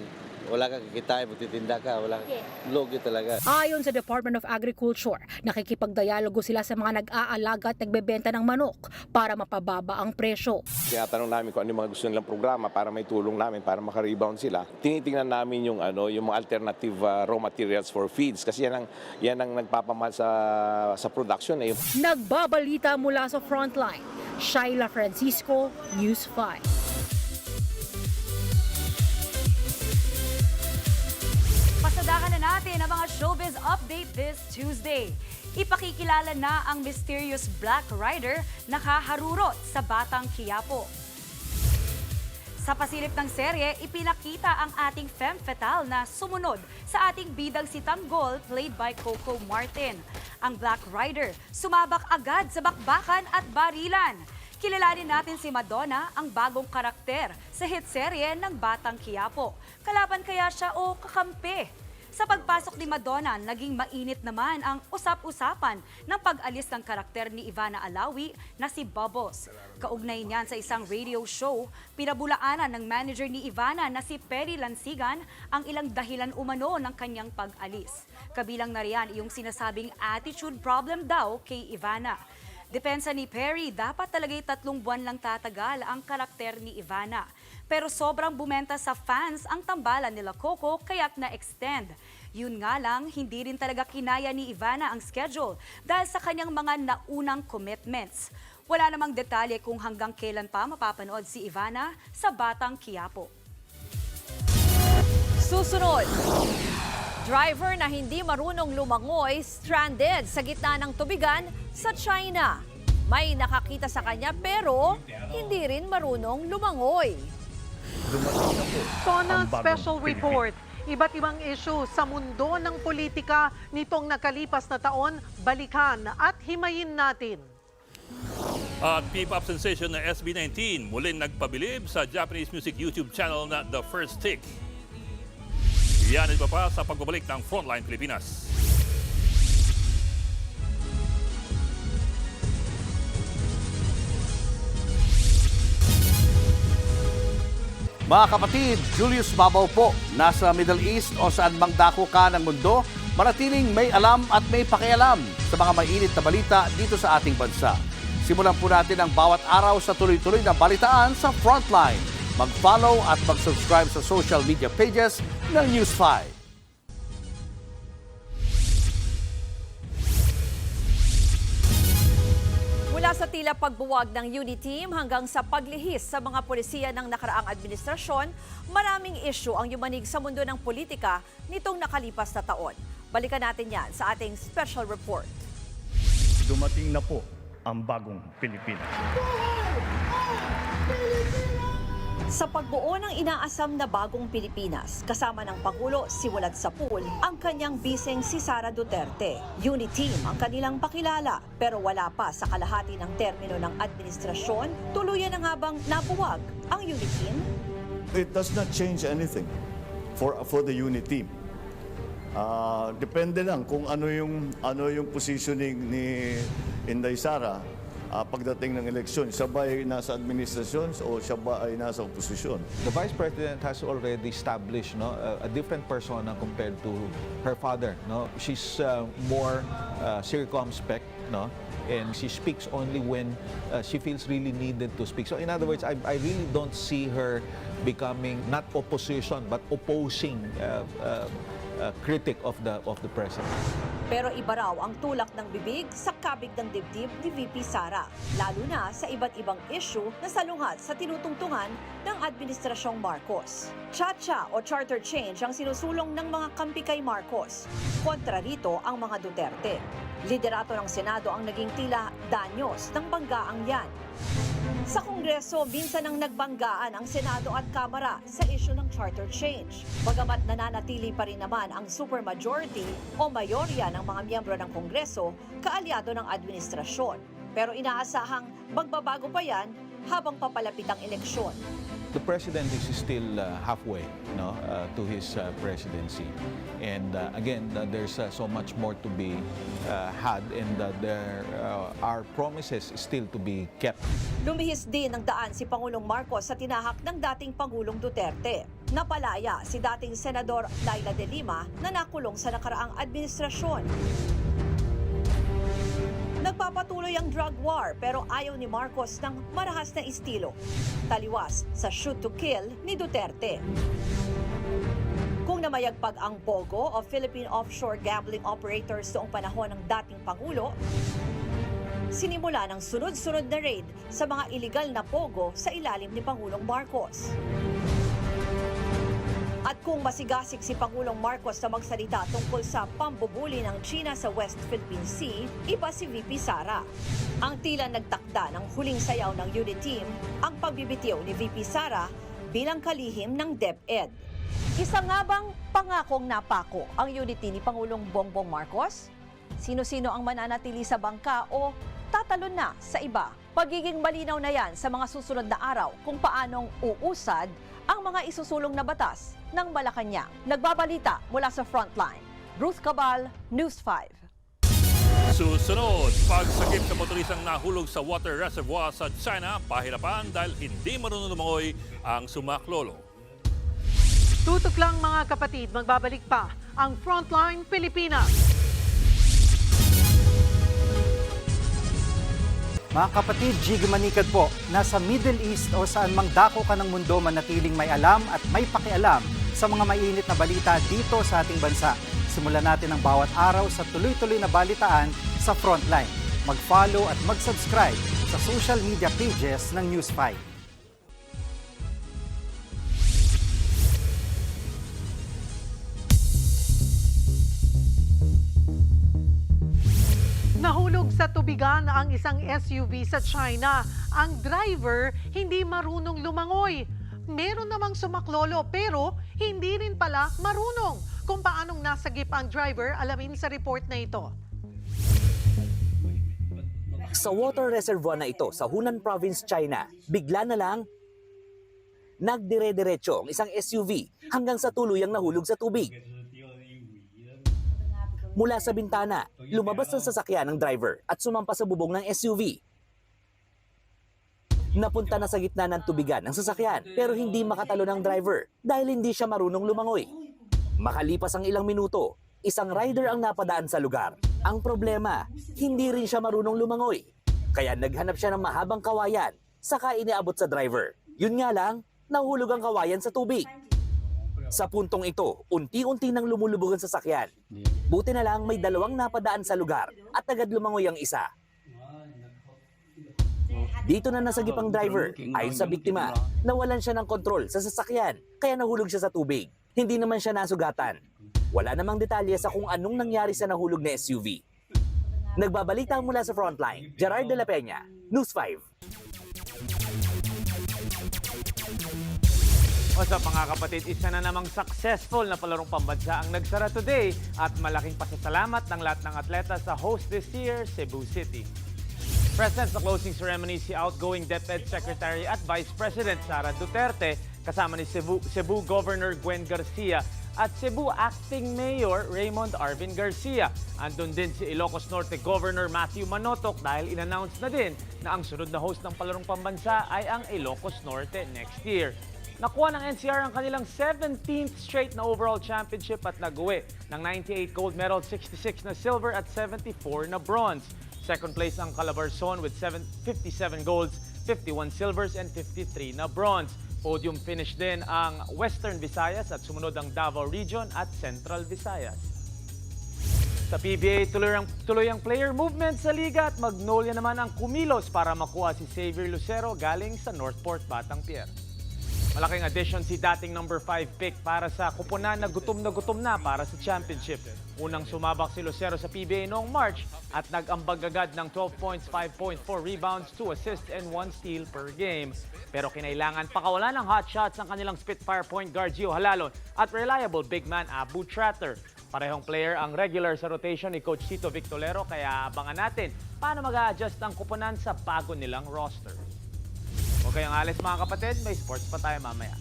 wala kang kikitain, magtitinda ka, wala logi talaga. Ayon sa Department of Agriculture, nakikipagdialogo sila sa mga nag-aalaga at nagbebenta ng manok para mapababa ang presyo. Tinatanong namin kung ano yung mga gusto nilang programa para may tulong namin para makarebound sila. Tinitingnan namin yung mga alternative raw materials for feeds kasi yan ang nagpapamahal sa production. Nagbabalita mula sa Frontline, Shaila Francisco, News 5. Pasadahan na natin ang mga showbiz update this Tuesday. Ipakikilala na ang mysterious Black Rider na kaharurot sa Batang Quiapo. Sa pasilip ng serye, ipinakita ang ating femme fatale na sumunod sa ating bidang si Tanggol played by Coco Martin. Ang Black Rider sumabak agad sa bakbakan at barilan. Kilalanin natin si Madonna, ang bagong karakter sa hit serye ng Batang Quiapo. Kalaban kaya siya o kakampi? Sa pagpasok ni Madonna, naging mainit naman ang usap-usapan ng pag-alis ng karakter ni Ivana Alawi na si Bubbles. Kaugnay niyan sa isang radio show, pinabulaanan ng manager ni Ivana na si Perry Lansigan ang ilang dahilan umano ng kanyang pag-alis. Kabilang na riyan yung sinasabing attitude problem daw kay Ivana. Depensa ni Perry, dapat talaga'y 3 buwan lang tatagal ang karakter ni Ivana. Pero sobrang bumenta sa fans ang tambalan nila Coco kaya't na-extend. Yun nga lang, hindi rin talaga kinaya ni Ivana ang schedule dahil sa kanyang mga naunang commitments. Wala namang detalye kung hanggang kailan pa mapapanood si Ivana sa Batang Quiapo. Susunod, driver na hindi marunong lumangoy stranded sa gitna ng tubigan sa China. May nakakita sa kanya pero hindi rin marunong lumangoy. Tona Special Report. Iba't ibang issue sa mundo ng politika nitong nakalipas na taon, balikan at himayin natin. At P-pop sensation na SB19 muling nagpabilib sa Japanese music YouTube channel na The First Take. Yan ito pa sa pagbabalik ng Frontline Pilipinas. Mga kapatid, Julius Babaw po, nasa Middle East o saan mang dako ka ng mundo, manatiling may alam at may pakialam sa mga mainit na balita dito sa ating bansa. Simulan po natin ang bawat araw sa tuloy-tuloy na balitaan sa Frontline. Mag-follow at mag-subscribe sa social media pages ng News 5. Mula sa tila pagbuwag ng UNITEAM hanggang sa paglihis sa mga pulisiya ng nakaraang administrasyon, maraming issue ang yumanig sa mundo ng politika nitong nakalipas na taon. Balikan natin yan sa ating special report. Dumating na po ang bagong Pilipinas. Sa pagbuo ng inaasam na bagong Pilipinas, kasama ng Pangulo simulat sa pool ang kanyang biseng si Sara Duterte. UNITEAM ang kanilang pakilala pero wala pa sa kalahati ng termino ng administrasyon, tuluyan na nga bang nabuwag ang UNITEAM? It does not change anything for the UNITEAM. Depende lang kung ano yung positioning ni Inday Sara. Pagdating ng eleksyon, siya ba ay nasa administrasyon o siya ba ay nasa oposisyon? The Vice President has already established a different persona compared to her father. She's more circumspect, and she speaks only when she feels really needed to speak. So in other words, I really don't see her becoming not opposition but opposing critic of the president. Pero iba raw ang tulak ng bibig sa kabig ng dibdib ni VP Sara, lalo na sa iba't ibang issue na salungat sa tinutungtungan ng Administrasyong Marcos. Chacha o charter change ang sinusulong ng mga kampi kay Marcos. Kontra rito ang mga Duterte. Liderato ng Senado ang naging tila danyos ng banggaang yan. Sa Kongreso, minsan ang nagbanggaan ang Senado at Kamara sa issue ng charter change. Bagamat nananatili pa rin naman ang supermajority o mayorya ng mga miyembro ng Kongreso, kaalyado ng administrasyon. Pero inaasahang magbabago pa yan habang papalapit ang eleksyon. The president is still halfway to his presidency. And again, there's so much more to be had and there are promises still to be kept. Lumihis din ng daan si Pangulong Marcos sa tinahak ng dating Pangulong Duterte. Napalaya si dating Senador Laila de Lima na nakulong sa nakaraang administrasyon. Nagpapatuloy ang drug war pero ayaw ni Marcos ng marahas na estilo. Taliwas sa shoot to kill ni Duterte. Kung namayagpag ang POGO o Philippine Offshore Gambling Operators noong panahon ng dating Pangulo, sinimula ng sunod-sunod na raid sa mga iligal na POGO sa ilalim ni Pangulong Marcos. At kung masigasig si Pangulong Marcos na magsalita tungkol sa pambubuli ng China sa West Philippine Sea, iba si VP Sara. Ang tila nagtakda ng huling sayaw ng UNITEAM ang pagbibitiw ni VP Sara bilang kalihim ng DepEd. Isa nga bang pangakong napako ang unity ni Pangulong Bongbong Marcos? Sino-sino ang mananatili sa bangka o magtatalon na sa iba. Pagiging malinaw na yan sa mga susunod na araw kung paanong uusad ang mga isusulong na batas ng Malacanang. Nagbabalita mula sa Frontline, Ruth Cabal, News 5. Susunod, pagsagip sa motorisang nahulog sa water reservoir sa China, pahirapan dahil hindi marunong lumangoy ang sumaklolo. Tutok lang mga kapatid, magbabalik pa ang Frontline Pilipinas. Mga kapatid, Jig Manikad po, nasa Middle East o saan mang dako ka ng mundo manatiling may alam at may pakialam sa mga mainit na balita dito sa ating bansa. Simulan natin ang bawat araw sa tuloy-tuloy na balitaan sa Frontline. Mag-follow at mag-subscribe sa social media pages ng News 5. Nahulog sa tubigan ang isang SUV sa China. Ang driver hindi marunong lumangoy. Meron namang sumaklolo pero hindi rin pala marunong. Kung paanong nasagip ang driver, alamin sa report na ito. Sa water reservoir na ito sa Hunan Province, China, bigla na lang nagdire-diretso ang isang SUV hanggang sa tuluyang nahulog sa tubig. Mula sa bintana, lumabas ang sasakyan ng driver at sumampa sa bubong ng SUV. Napunta na sa gitna ng tubigan ang sasakyan pero hindi makatalo ng driver dahil hindi siya marunong lumangoy. Makalipas ang ilang minuto, isang rider ang napadaan sa lugar. Ang problema, hindi rin siya marunong lumangoy. Kaya naghanap siya ng mahabang kawayan, saka iniabot sa driver. Yun nga lang, nahulog ang kawayan sa tubig. Sa puntong ito, unti-unti nang lumulubog ang sasakyan. Buti na lang may dalawang napadaan sa lugar at agad lumangoy ang isa. Dito na nasagip ang driver. Ayon sa biktima, nawalan siya ng kontrol sa sasakyan kaya nahulog siya sa tubig. Hindi naman siya nasugatan. Wala namang detalye sa kung anong nangyari sa nahulog na SUV. Nagbabalita mula sa Frontline, Gerard de la Peña, News 5. What's up mga kapatid, isa na namang successful na palarong pambansa ang nagsara today at malaking pasasalamat ng lahat ng atleta sa host this year, Cebu City. Present sa closing ceremony si outgoing DepEd Secretary at Vice President Sara Duterte kasama ni Cebu Governor Gwen Garcia at Cebu Acting Mayor Raymond Arvin Garcia. Andun din si Ilocos Norte Governor Matthew Manotoc dahil in-announce na din na ang sunod na host ng palarong pambansa ay ang Ilocos Norte next year. Nakuha ng NCR ang kanilang 17th straight na overall championship at nag-uwi ng 98 gold medal, 66 na silver at 74 na bronze. Second place ang Calabarzon with 57 golds, 51 silvers and 53 na bronze. Podium finish din ang Western Visayas at sumunod ang Davao Region at Central Visayas. Sa PBA, tuloy ang player movement sa liga at Magnolia naman ang kumilos para makuha si Xavier Lucero galing sa Northport Batang Pier. Malaking addition si dating number 5 pick para sa kupunan na gutom na para sa championship. Unang sumabak si Lucero sa PBA noong March at nag-ambag agad ng 12 points, 5.4 rebounds, 2 assists and 1 steal per game. Pero kinailangan pakawalan ng hot shots ang kanilang Spitfire point guard Gio Halalon at reliable big man Abu Tratter. Parehong player ang regular sa rotation ni Coach Tito Victolero kaya abangan natin paano mag-a-adjust ang kupunan sa bago nilang roster. Huwag kayong alis mga kapatid, may sports pa tayo mamaya.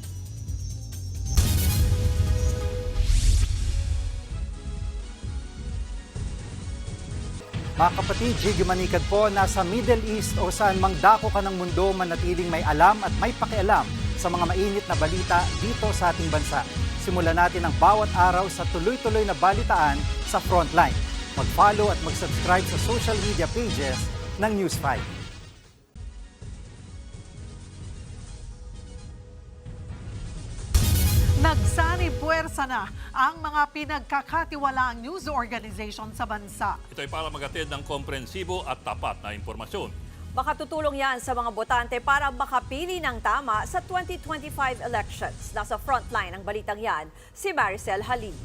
Mga kapatid, Jig Manikad po, nasa Middle East o saan mang dako ka ng mundo manatiling may alam at may pakialam sa mga mainit na balita dito sa ating bansa. Simulan natin ang bawat araw sa tuloy-tuloy na balitaan sa Frontline. Mag-follow at mag-subscribe sa social media pages ng News 5. Nagsanib puwersa na ang mga pinagkakatiwalaang news organization sa bansa. Ito ay para magatid ng komprensibo at tapat na impormasyon. Makatutulong yan sa mga botante para makapili ng tama sa 2025 elections. Nasa frontline ng balitang yan, si Maricel Halim.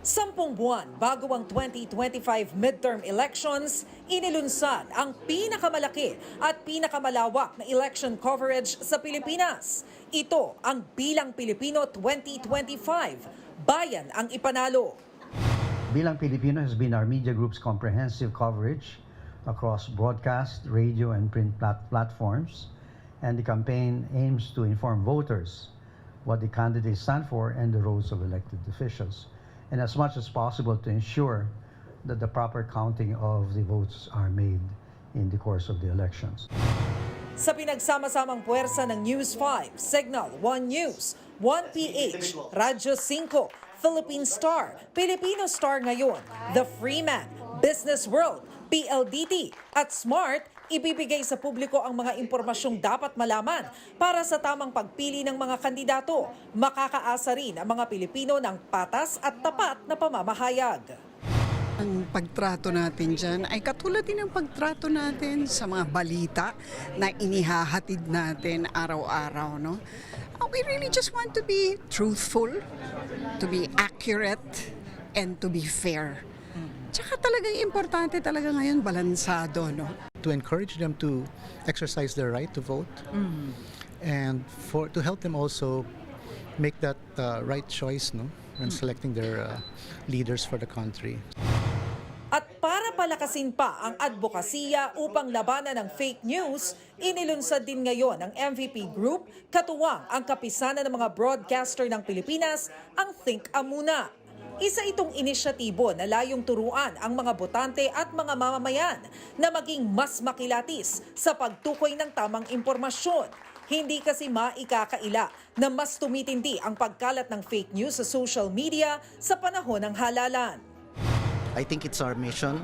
10 buwan bago ang 2025 midterm elections, inilunsad ang pinakamalaki at pinakamalawak na election coverage sa Pilipinas. Ito ang Bilang Pilipino 2025. Bayan ang ipanalo. Bilang Pilipino has been our media group's comprehensive coverage across broadcast, radio, and print platforms. And the campaign aims to inform voters what the candidates stand for and the roles of elected officials, and as much as possible to ensure that the proper counting of the votes are made in the course of the elections. Sa pinagsama-samang puwersa ng News 5, Signal, One News, 1PH, Radyo 5, Philippine Star, Filipino Star Ngayon, The Freeman, Business World, PLDT at Smart, ibibigay sa publiko ang mga impormasyong dapat malaman para sa tamang pagpili ng mga kandidato. Makakaasa rin ang mga Pilipino ng patas at tapat na pamamahayag. Ang pagtrato natin dyan ay katulad din ng pagtrato natin sa mga balita na inihahatid natin araw-araw. No? We really just want to be truthful, to be accurate, and to be fair. Tsaka talagang importante talaga ngayon, balansado. No? To encourage them to exercise their right to vote and to help them also make that right choice when selecting their leaders for the country. At para palakasin pa ang advokasya upang labanan ng fake news, inilunsad din ngayon ng MVP Group, katuwang ang kapisanan ng mga broadcaster ng Pilipinas, ang Think Amuna. Isa itong inisyatibo na layong turuan ang mga botante at mga mamamayan na maging mas makilatis sa pagtukoy ng tamang impormasyon. Hindi kasi maikakaila na mas tumitindi ang pagkalat ng fake news sa social media sa panahon ng halalan. I think it's our mission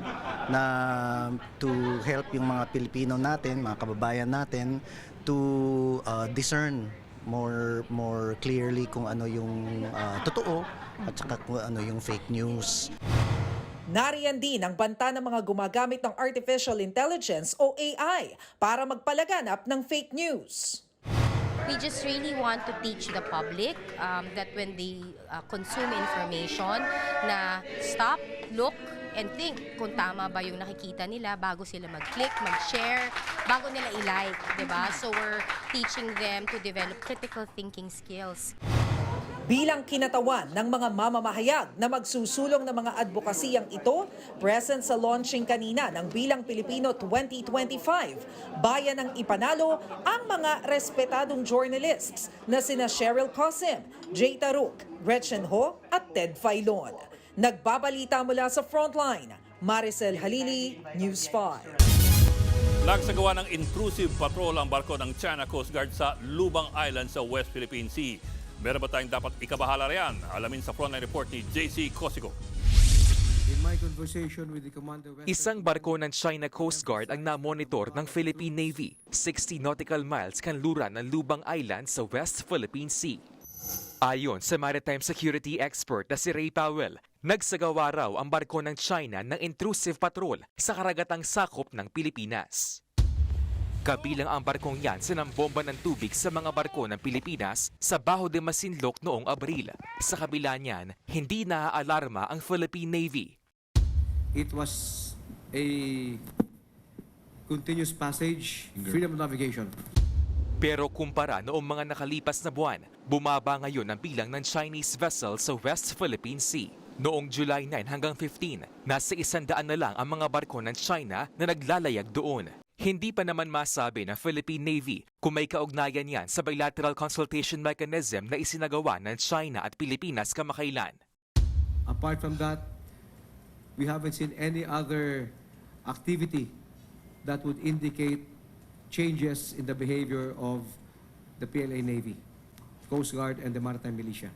na to help yung mga Pilipino natin, mga kababayan natin to discern more clearly kung ano yung totoo at saka kung ano yung fake news. Nariyan din ang banta ng mga gumagamit ng artificial intelligence o AI para magpalaganap ng fake news. We just really want to teach the public that when they consume information na stop, look, and think kung tama ba yung nakikita nila bago sila mag-click, mag-share, bago nila i-like, diba? So we're teaching them to develop critical thinking skills. Bilang kinatawan ng mga mamamahayag na magsusulong ng mga advokasiyang ito, present sa launching kanina ng Bilang Pilipino 2025, bayan ng ipanalo ang mga respetadong journalists na sina Cheryl Cosim, Jay Taruk, Gretchen Ho at Ted Failon. Nagbabalita mula sa Frontline, Maricel Halili, News 5. Nagsagawa ng intrusive patrol ang barko ng China Coast Guard sa Lubang Island sa West Philippine Sea. Meron ba tayong dapat ikabahala riyan? Alamin sa Frontline Report ni JC Cosico. Isang barko ng China Coast Guard ang namonitor ng Philippine Navy. 60 nautical miles kanluran ng Lubang Island sa West Philippine Sea. Ayon sa maritime security expert na si Ray Powell, nagsagawa raw ang barko ng China ng intrusive patrol sa karagatang sakop ng Pilipinas. Kabilang ang barkong yan sa nambomba ng tubig sa mga barko ng Pilipinas sa Baho de Masinloc noong Abril. Sa kabila niyan, hindi naaalarma ang Philippine Navy. It was a continuous passage, freedom of navigation. Pero kumpara noong mga nakalipas na buwan, bumaba ngayon ang bilang ng Chinese vessel sa West Philippine Sea. Noong July 9 hanggang 15, nasa 100 na lang ang mga barko ng China na naglalayag doon. Hindi pa naman masabi ng Philippine Navy kung may kaugnayan yan sa bilateral consultation mechanism na isinagawa ng China at Pilipinas kamakailan. Apart from that, we haven't seen any other activity that would indicate changes in the behavior of the PLA Navy, Coast Guard, and the Maritime Militia.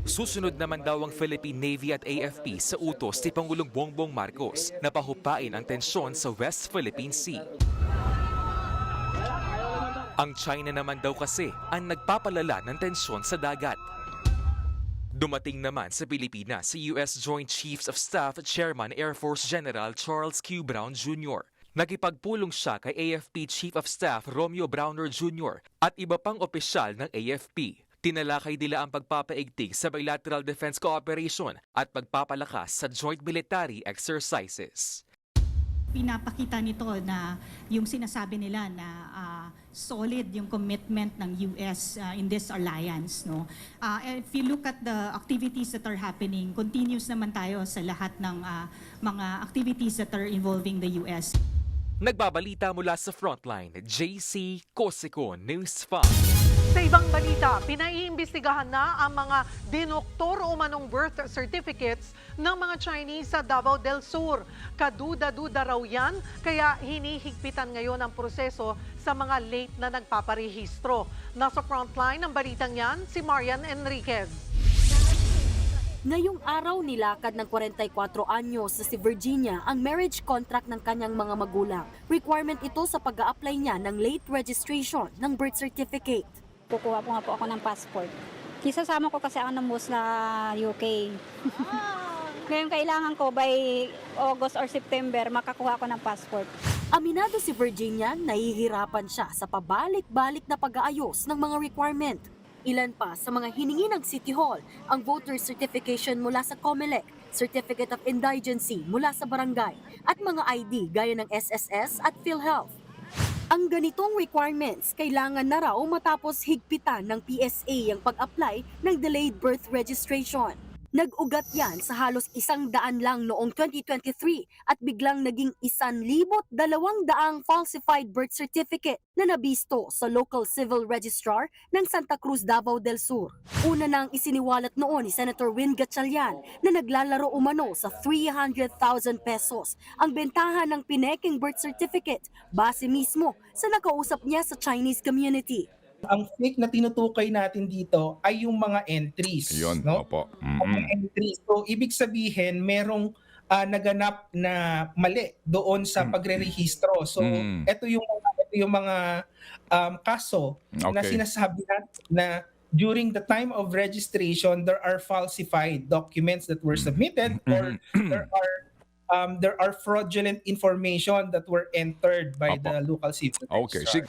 Susunod naman daw ang Philippine Navy at AFP sa utos ni Pangulong Bongbong Marcos na pahupain ang tensyon sa West Philippine Sea. Ang China naman daw kasi ang nagpapalala ng tensyon sa dagat. Dumating naman sa Pilipinas si US Joint Chiefs of Staff Chairman Air Force General Charles Q. Brown Jr. Nakipagpulong siya kay AFP Chief of Staff Romeo Browner Jr. at iba pang opisyal ng AFP. Tinalakay nila ang pagpapaigting sa bilateral defense cooperation at pagpapalakas sa joint military exercises. pinapakita nito na yung sinasabi nila na solid yung commitment ng US in this alliance, no. If you look at the activities that are happening, continuous naman tayo sa lahat ng mga activities that are involving the US. Nagbabalita mula sa Frontline, JC Cosico, News 5. Sa ibang balita, pinaiimbestigahan na ang mga dinoktor o manong birth certificates ng mga Chinese sa Davao del Sur. Kaduda-duda raw yan, kaya hinihigpitan ngayon ang proseso sa mga late na nagpaparehistro. Nasa frontline ng balitang yan, si Marian Enriquez. Ngayong araw nilakad ng 44 anyos na si Virginia ang marriage contract ng kanyang mga magulang. Requirement ito sa pag-a-apply niya ng late registration ng birth certificate. Kukuha po nga po ako ng passport. Kisasama ko kasi ako ng MUS na UK. Ngayon kailangan ko by August or September makakuha ko ng passport. Aminado si Virginia, nahihirapan siya sa pabalik-balik na pag-aayos ng mga requirement. Ilan pa sa mga hiningi ng City Hall ang voter certification mula sa COMELEC, Certificate of Indigency mula sa barangay, at mga ID gaya ng SSS at PhilHealth. Ang ganitong requirements kailangan na raw matapos higpitan ng PSA ang pag-apply ng delayed birth registration. Nag-ugat yan sa halos 100 lang noong 2023 at biglang naging 1,200 falsified birth certificate na nabisto sa local civil registrar ng Santa Cruz, Davao del Sur. Una nang isiniwalat noon ni Senator Win Gatchalian na naglalaro umano sa 300,000 pesos ang bentahan ng pineking birth certificate base mismo sa nakausap niya sa Chinese community. Ang fake na tinutukoy natin dito ay yung mga entries. Yun, no? opo. Mga entries. So, ibig sabihin, merong naganap na mali doon sa pagre-rehistro. So, ito yung mga kaso na sinasabi natin na during the time of registration, there are falsified documents that were submitted or there are fraudulent information that were entered by the local civil registrar.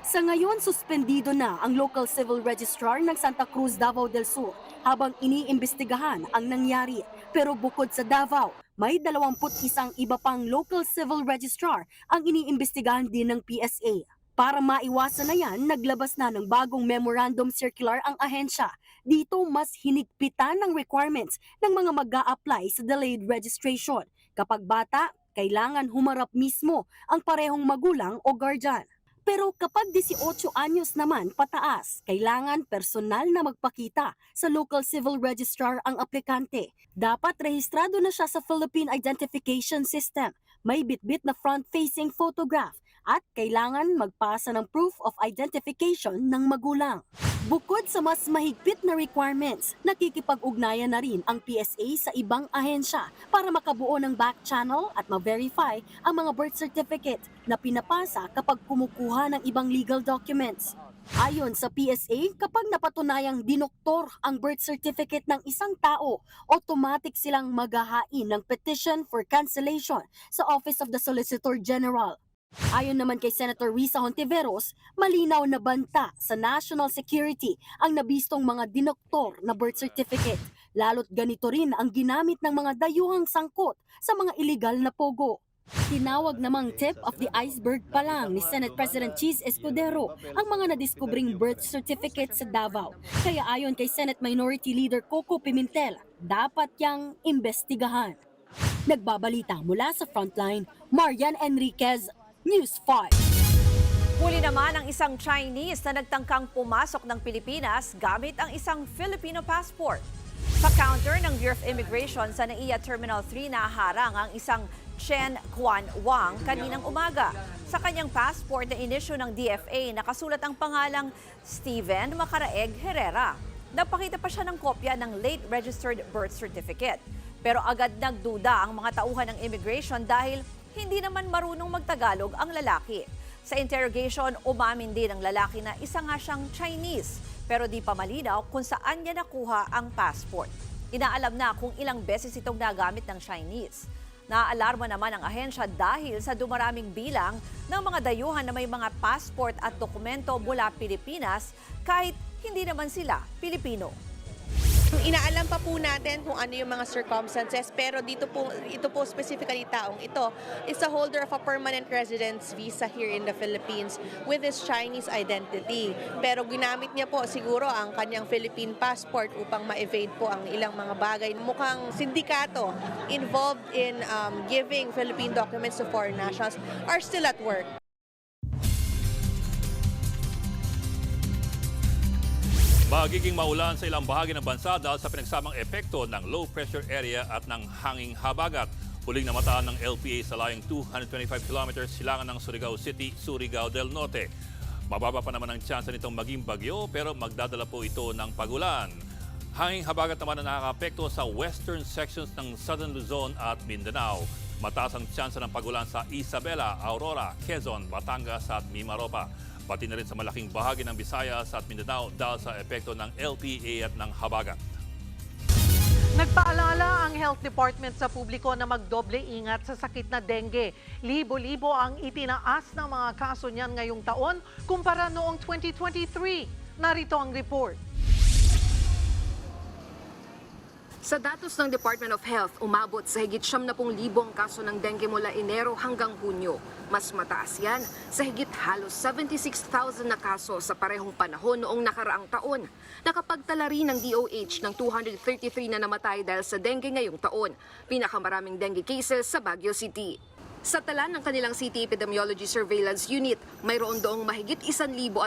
Sa ngayon, suspendido na ang local civil registrar ng Santa Cruz, Davao del Sur habang iniimbestigahan ang nangyari. Pero bukod sa Davao, may 21 iba pang local civil registrar ang iniimbestigahan din ng PSA. Para maiwasan na yan, naglabas na ng bagong memorandum circular ang ahensya. Dito mas hinigpitan ng requirements ng mga mag-a-apply sa delayed registration. Kapag bata, kailangan humarap mismo ang parehong magulang o guardian. Pero kapag 18 anyos naman pataas, kailangan personal na magpakita sa local civil registrar ang aplikante. Dapat rehistrado na siya sa Philippine Identification System, may bitbit na front-facing photograph, at kailangan magpasa ng proof of identification ng magulang. Bukod sa mas mahigpit na requirements, nakikipag-ugnayan na rin ang PSA sa ibang ahensya para makabuo ng back channel at ma-verify ang mga birth certificate na pinapasa kapag kumukuha ng ibang legal documents. Ayon sa PSA, kapag napatunayang dinoktor ang birth certificate ng isang tao, automatic silang maghahain ng petition for cancellation sa Office of the Solicitor General. Ayon naman kay Senator Risa Hontiveros, malinaw na banta sa national security ang nabistong mga dinoktor na birth certificate. Lalo't ganito rin ang ginamit ng mga dayuhang sangkot sa mga illegal na pogo. Tinawag namang tip of the iceberg pa lang ni Senate President Cheese Escudero ang mga nadiskubring birth certificate sa Davao. Kaya ayon kay Senate Minority Leader Coco Pimentel, dapat yang imbestigahan. Nagbabalita mula sa Frontline, Marian Enriquez, News 5. Huli naman ang isang Chinese na nagtangkang pumasok ng Pilipinas gamit ang isang Filipino passport. Sa counter ng Bureau of Immigration sa NAIA Terminal 3 naharang ang isang Chen Quan Wang kaninang umaga. Sa kanyang passport na inisyu ng DFA, nakasulat ang pangalang Steven Macaraeg Herrera. Napakita pa siya ng kopya ng late registered birth certificate. Pero agad nagduda ang mga tauhan ng immigration dahil hindi naman marunong magtagalog ang lalaki. Sa interrogation, umamin din ang lalaki na isa nga siyang Chinese, pero di pa malinaw kung saan niya nakuha ang passport. Inaalam na kung ilang beses itong nagamit ng Chinese. Naaalarma naman ang ahensya dahil sa dumaraming bilang ng mga dayuhan na may mga passport at dokumento mula Pilipinas kahit hindi naman sila Pilipino. Inaalam pa po natin kung ano yung mga circumstances, pero ito po specifically taong ito is a holder of a permanent residence visa here in the Philippines with his Chinese identity. Pero ginamit niya po siguro ang kanyang Philippine passport upang ma-evade po ang ilang mga bagay. Mukhang sindikato involved in giving Philippine documents to foreign nationals are still at work. Magiging maulan sa ilang bahagi ng bansa dahil sa pinagsamang epekto ng low pressure area at ng hanging habagat. Huling namataan ng LPA sa layong 225 kilometers silangan ng Surigao City, Surigao del Norte. Mababa pa naman ang tsansa nitong maging bagyo pero magdadala po ito ng pagulan. Hanging habagat naman ang nakakaapekto sa western sections ng Southern Luzon at Mindanao. Mataas ang tsansa ng pagulan sa Isabela, Aurora, Quezon, Batangas at Mimaropa. Pati na rin sa malaking bahagi ng Visayas at Mindanao dahil sa epekto ng LPA at ng habagat. Nagpaalala ang Health Department sa publiko na magdoble ingat sa sakit na dengue. Libo-libo ang itinaas ng mga kaso niyan ngayong taon kumpara noong 2023. Narito ang report. Sa datos ng Department of Health, umabot sa higit 70,000 ang kaso ng dengue mula Enero hanggang Hunyo. Mas mataas yan sa higit halos 76,000 na kaso sa parehong panahon noong nakaraang taon. Nakapagtala rin ng DOH ng 233 na namatay dahil sa dengue ngayong taon. Pinakamaraming dengue cases sa Baguio City. Sa tala ng kanilang City Epidemiology Surveillance Unit, mayroon doong mahigit 1,500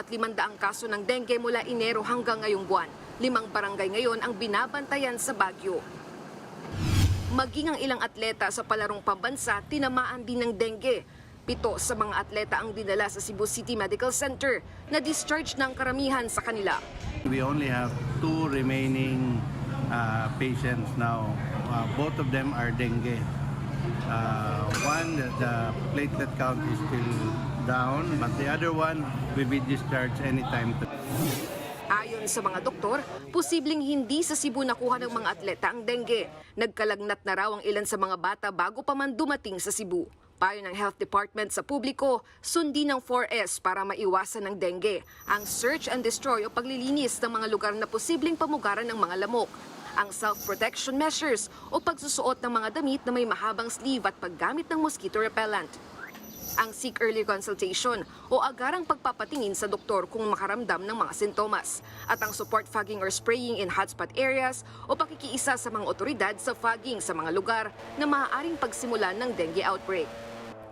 kaso ng dengue mula Enero hanggang ngayong buwan. 5 barangay ngayon ang binabantayan sa Baguio. Maging ang ilang atleta sa palarong pambansa, tinamaan din ng dengue. 7 sa mga atleta ang dinala sa Cebu City Medical Center na discharge ng karamihan sa kanila. We only have 2 remaining patients now. Both of them are dengue. One, the platelet count is still down, but the other one will be discharged anytime. Ayon sa mga doktor, posibleng hindi sa Cebu nakuha ng mga atleta ang dengue. Nagkalagnat na raw ang ilan sa mga bata bago pa man dumating sa Cebu. Payo ng Health Department sa publiko, sundin ng 4S para maiwasan ng dengue. Ang search and destroy o paglilinis ng mga lugar na posibleng pamugaran ng mga lamok. Ang self-protection measures o pagsusuot ng mga damit na may mahabang sleeve at paggamit ng mosquito repellent. Ang seek early consultation o agarang pagpapatingin sa doktor kung makaramdam ng mga sintomas. At ang support fogging or spraying in hotspot areas o pakikiisa sa mga otoridad sa fogging sa mga lugar na maaaring pagsimulan ng dengue outbreak.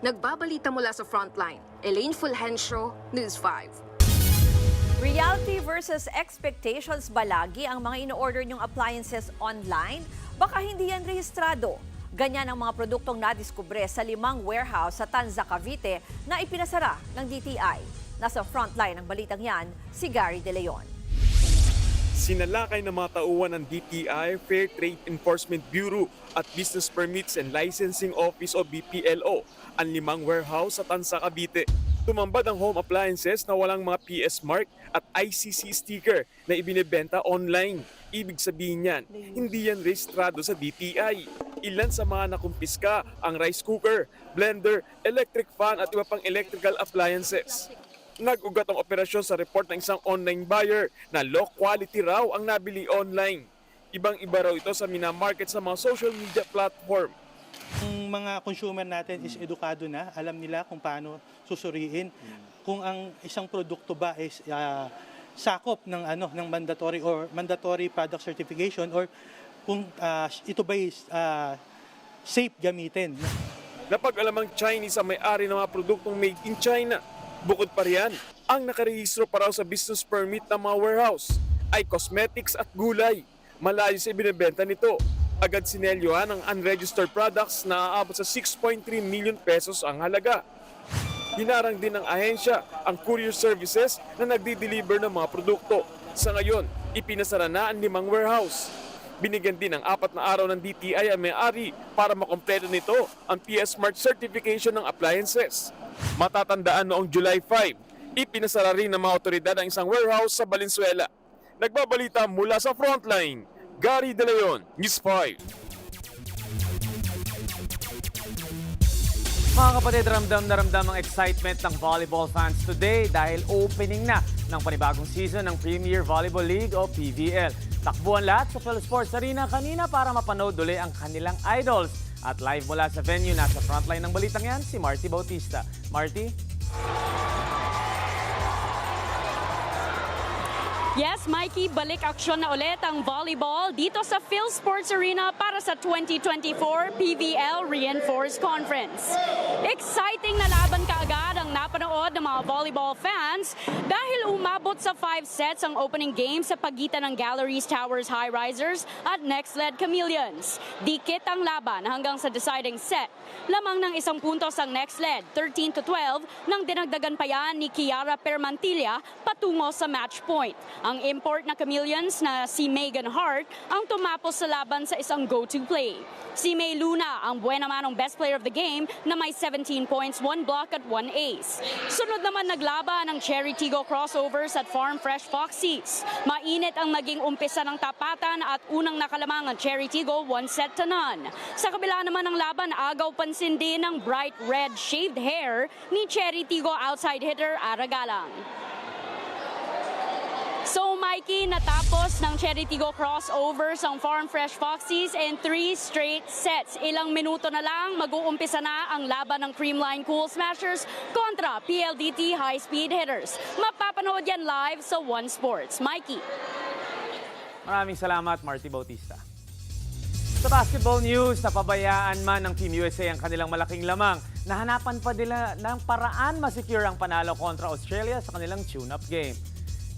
Nagbabalita mula sa Frontline, Elaine Fulgencio, News 5. Reality versus expectations ba lagi ang mga ino-order nyong appliances online? Baka hindi yan rehistrado. Ganyan ang mga produktong nadiskubre sa 5 warehouse sa Tanza, Cavite na ipinasara ng DTI. Nasa frontline ng balitang yan, si Gary De Leon. Sinalakay ng mga tauhan ng DTI, Fair Trade Enforcement Bureau at Business Permits and Licensing Office o BPLO ang 5 warehouse sa Tanza, Cavite. Tumambad ang home appliances na walang mga PS mark at ICC sticker na ibinebenta online. Ibig sabihin yan, hindi yan rehistrado sa DTI. Ilan sa mga nakumpiska ang rice cooker, blender, electric fan at iba pang electrical appliances. Nag-ugat ang operasyon sa report ng isang online buyer na low quality raw ang nabili online. Ibang-iba raw ito sa minamarket sa mga social media platform. Ang mga consumer natin is edukado na, alam nila kung paano susuriin. Kung ang isang produkto ba is sakop ng ng mandatory product certification or kung ito ba is safe gamitin. Napag-alamang Chinese ang may-ari ng mga produktong made in China. Bukod pa riyan, ang nakarehistro pa raw sa business permit ng mga warehouse ay cosmetics at gulay. Malayo sa ibinebenta nito. Agad sinelyohan ang unregistered products na aabot sa 6.3 million pesos ang halaga. Hinarang din ng ahensya ang courier services na nagdi-deliver ng mga produkto. Sa ngayon, ipinasara na ang 5 warehouse. Binigyan din ng 4 na araw ng DTI ang may-ari para makompleto nito ang PS Smart certification ng appliances. Matatandaan noong July 5, ipinasara rin ng mga otoridad ang isang warehouse sa Valenzuela. Nagbabalita mula sa Frontline, Gary De Leon, News 5. Mga kapatid, ramdam na ramdam ang excitement ng volleyball fans today dahil opening na ng panibagong season ng Premier Volleyball League o PVL. Takbuhan lahat sa PhilSports Arena kanina para mapanood uli ang kanilang idols. At live mula sa venue, nasa frontline ng balitang yan, si Marty Bautista. Marty? Yes, Mikey, balik aksyon na ulit ang volleyball dito sa PhilSports Arena para sa 2024 PVL Reinforced Conference. Exciting na laban kaagad ang napanood ng mga volleyball fans dahil umabot sa 5 sets ang opening game sa pagitan ng Galleries Towers High Risers at Next-led Chameleons. Dikit ang laban hanggang sa deciding set. Lamang ng 1 puntos ang Next-led, 13-12, nang dinagdagan pa yan ni Kiara Permantilla patungo sa match point. Ang import na Chameleons na si Megan Hart ang tumapos sa laban sa isang go-to play. Si May Luna ang buena manong best player of the game na may 17 points, 1 block at 1 ace. Sunod naman naglaban ang Cherry Tigo crossovers at Farm Fresh Foxies. Mainit ang naging umpisa ng tapatan at unang nakalamang ang Cherry Tigo 1-0. Sa kabila naman ng laban, agaw pansin din ng bright red shaved hair ni Cherry Tigo outside hitter Aragalang. So Mikey, natapos ng Cherry Tigo crossovers ang Farm Fresh Foxies in 3 straight sets. Ilang minuto na lang, mag-uumpisa na ang laban ng Creamline Cool Smashers kontra PLDT High Speed Hitters. Mapapanood yan live sa One Sports. Mikey. Maraming salamat, Marty Bautista. Sa basketball news, napabayaan man ng Team USA ang kanilang malaking lamang. Nahanapan pa nila ng paraan masecure ang panalo kontra Australia sa kanilang tune-up game.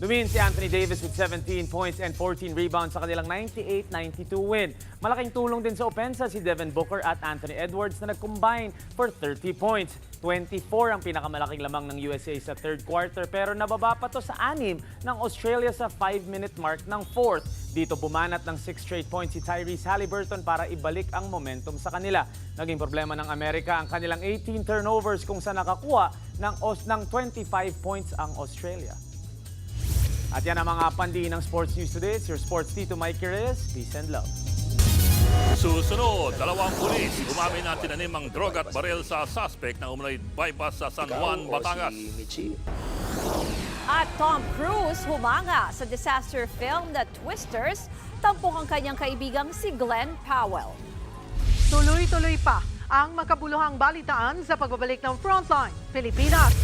Dumin si Anthony Davis with 17 points and 14 rebounds sa kanilang 98-92 win. Malaking tulong din sa opensa si Devin Booker at Anthony Edwards na nag-combine for 30 points. 24 ang pinakamalaking lamang ng USA sa third quarter pero nababa pa to sa 6 ng Australia sa 5-minute mark ng fourth. Dito bumanat ng 6 straight points si Tyrese Haliburton para ibalik ang momentum sa kanila. Naging problema ng Amerika ang kanilang 18 turnovers kung saan nakakuha ng 25 points ang Australia. At yan ang mga pandiin ng Sports News Today. It's your Sports Tito Mikey Reyes. Peace and love. Susunod, 2 pulis gumamit na tinanim ang droga at baril sa suspect na umano'y bypass sa San Juan, Batangas. At Tom Cruise humanga sa disaster film The Twisters, tampok ang kanyang kaibigang si Glenn Powell. Tuloy-tuloy pa ang makabuluhang balitaan sa pagbabalik ng Frontline Pilipinas.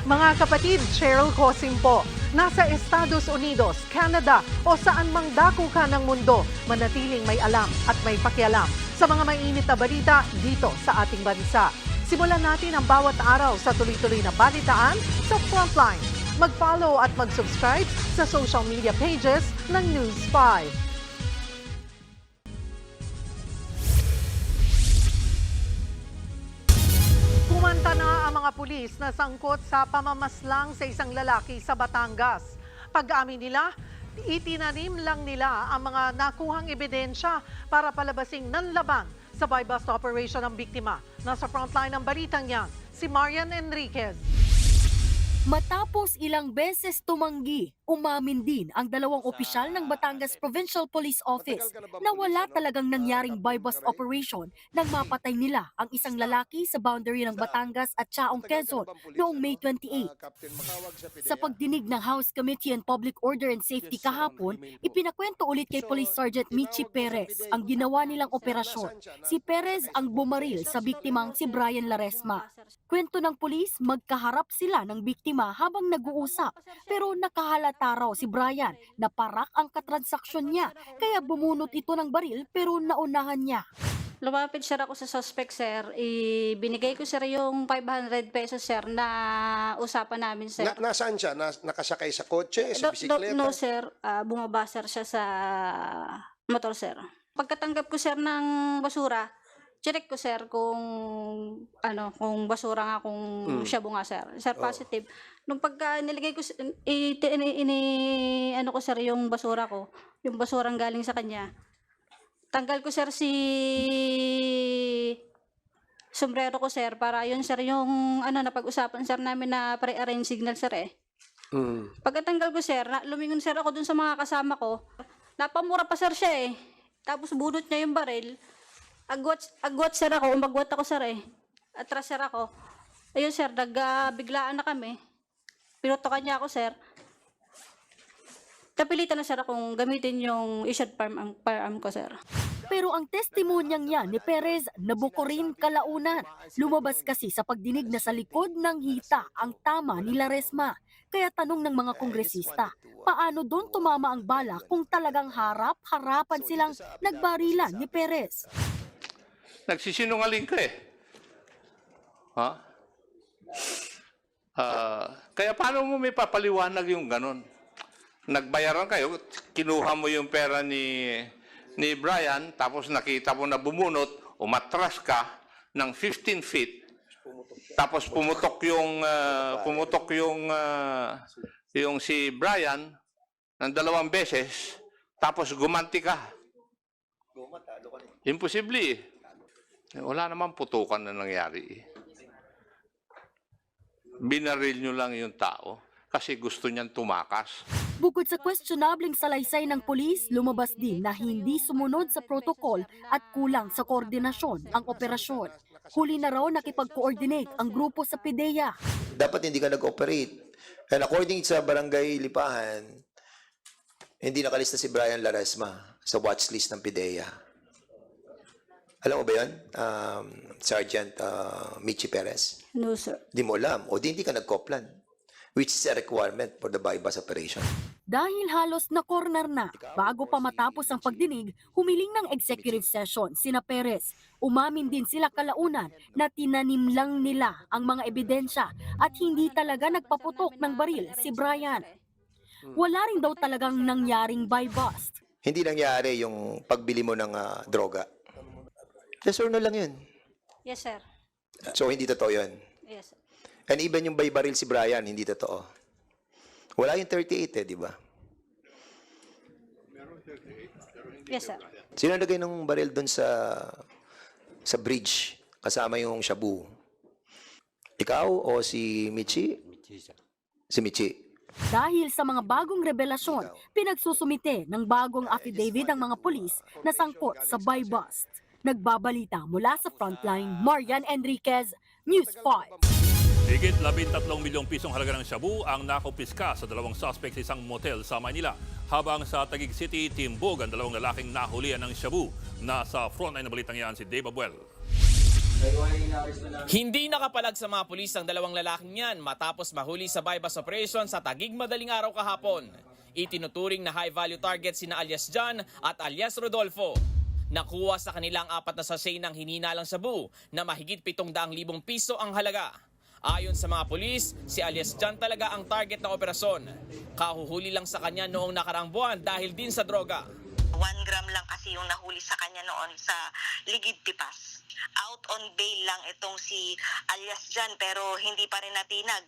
Mga kapatid, Cheryl Cosim po, nasa Estados Unidos, Canada o saan mang dako ka ng mundo, manatiling may alam at may pakialam sa mga mainit na balita dito sa ating bansa. Simulan natin ang bawat araw sa tuloy-tuloy na balitaan sa Frontline. Mag-follow at mag-subscribe sa social media pages ng News 5. Kumanta na ang mga pulis na sangkot sa pamamaslang sa isang lalaki sa Batangas. Pag-amin nila, itinanim lang nila ang mga nakuhang ebidensya para palabasing nanlaban sa buy-bust operation ng biktima. Nasa frontline ng balitang yan, si Marian Enriquez. Matapos ilang beses tumanggi, umamin din ang 2 opisyal ng Batangas Provincial Police Office na wala talagang nangyaring buy-bust operation nang mapatay nila ang isang lalaki sa boundary ng Batangas at Chaong, Quezon noong May 28. Sa pagdinig ng House Committee on Public Order and Safety kahapon, ipinakwento ulit kay Police Sergeant Michi Perez ang ginawa nilang operasyon. Si Perez ang bumaril sa biktimang si Brian Laresma. Kwento ng pulis, magkaharap sila ng biktima habang nag-uusap pero nakahalata raw si Brian na parak ang katransaksyon niya kaya bumunot ito ng baril pero naunahan niya. Lumapit sir ako sa suspect sir, binigay ko sir yung 500 pesos sir na usapan namin sir. Nasaan siya? Nakasakay sa kotse, sa bisikleta? No sir, bumaba sir siya sa motor sir. Pagkatanggap ko sir ng basura, check ko sir kung kung basura nga kung shabu nga sir. Sir positive. Nung pagka nilagay ko ko sir yung basura ko, yung basurang galing sa kanya. Tanggal ko sir si sombrero ko sir para yun sir yung napag-usapan sir namin na pre-arrange signal sir eh. Pagkatanggal ko sir, lumingon sir ako dun sa mga kasama ko. Napamura pa sir siya eh. Tapos bunot niya yung baril. Agwat sir ako, umagwat ako sir eh. atras sir ako. Ayun sir, nagbiglaan na kami. Pinutokan niya ako sir. Napilitan na sir akong gamitin yung issued firearm ko sir. Pero ang testimonyang yan ni Perez nabuko rin kalaunan. Lumabas kasi sa pagdinig na sa likod ng hita ang tama ni Laresma. Kaya tanong ng mga kongresista, paano doon tumama ang bala kung talagang harap-harapan silang nagbarilan ni Perez? Nagsisinungaling ka eh. Ha? Kaya paano mo may papaliwanag yung ganon? Nagbayaran kayo, kinuha mo yung pera ni Brian, tapos nakita mo na bumunot, umatras ka ng 15 feet, tapos pumutok yung si Brian ng 2 beses, tapos gumanti ka. Imposible eh. Wala namang putukan na nangyari eh. Binaril nyo lang yung tao kasi gusto niyan tumakas. Bukod sa questionableng salaysay ng pulis, lumabas din na hindi sumunod sa protocol at kulang sa koordinasyon ang operasyon. Huli na raw nakipag-coordinate ang grupo sa PIDEA. Dapat hindi ka nag-operate. And according sa Barangay Lipahan, hindi nakalista si Brian Laresma sa watchlist ng PIDEA. Alam mo ba yun, Sergeant Michi Perez? No sir. Di mo alam. O di hindi ka nag-coplan, which is a requirement for the bypass operation. Dahil halos na corner na, bago pa matapos ang pagdinig, humiling ng executive session sina Perez. Umamin din sila kalaunan na tinanim lang nila ang mga ebidensya at hindi talaga nagpaputok ng baril si Brian. Wala rin daw talagang nangyaring buy bust. Hindi nangyari yung pagbili mo ng droga. Yes or no lang yun. Yes sir. So hindi totoo yun. Yes sir. And even yung by baril si Brian, hindi totoo. Wala yung 38 eh, di ba? Yes sir. Sino nagay ng baril doon sa bridge kasama yung shabu? Ikaw o si Michi? Si Michi. Dahil sa mga bagong revelasyon, pinagsusumite ng bagong affidavit ang mga pulis na sangkot sa buy bust. Nagbabalita mula sa Frontline, Marian Enriquez, News 5. Higit 13 milyong pisong halaga ng shabu ang nakumpiska sa 2 suspect sa isang motel sa Maynila. Habang sa Taguig City, timbog ang 2 lalaking nahulihan ng shabu. Nasa frontline na balitang yan si Dave Abuel. Hindi nakapalag sa mga pulis ang 2 lalaking yan matapos mahuli sa bypass operation sa Taguig madaling araw kahapon. Itinuturing na high-value target sina alias John at alias Rodolfo. Nakuha sa kanilang 4 na sachet ng hininalang shabu na mahigit 700,000 piso ang halaga. Ayon sa mga pulis, si alias John talaga ang target ng operasyon. Kahuhuli lang sa kanya noong nakaraang buwan dahil din sa droga. 1 gram lang kasi yung nahuli sa kanya noon sa Ligid Tipas. Out on bail lang itong si alias John pero hindi pa rin natinag.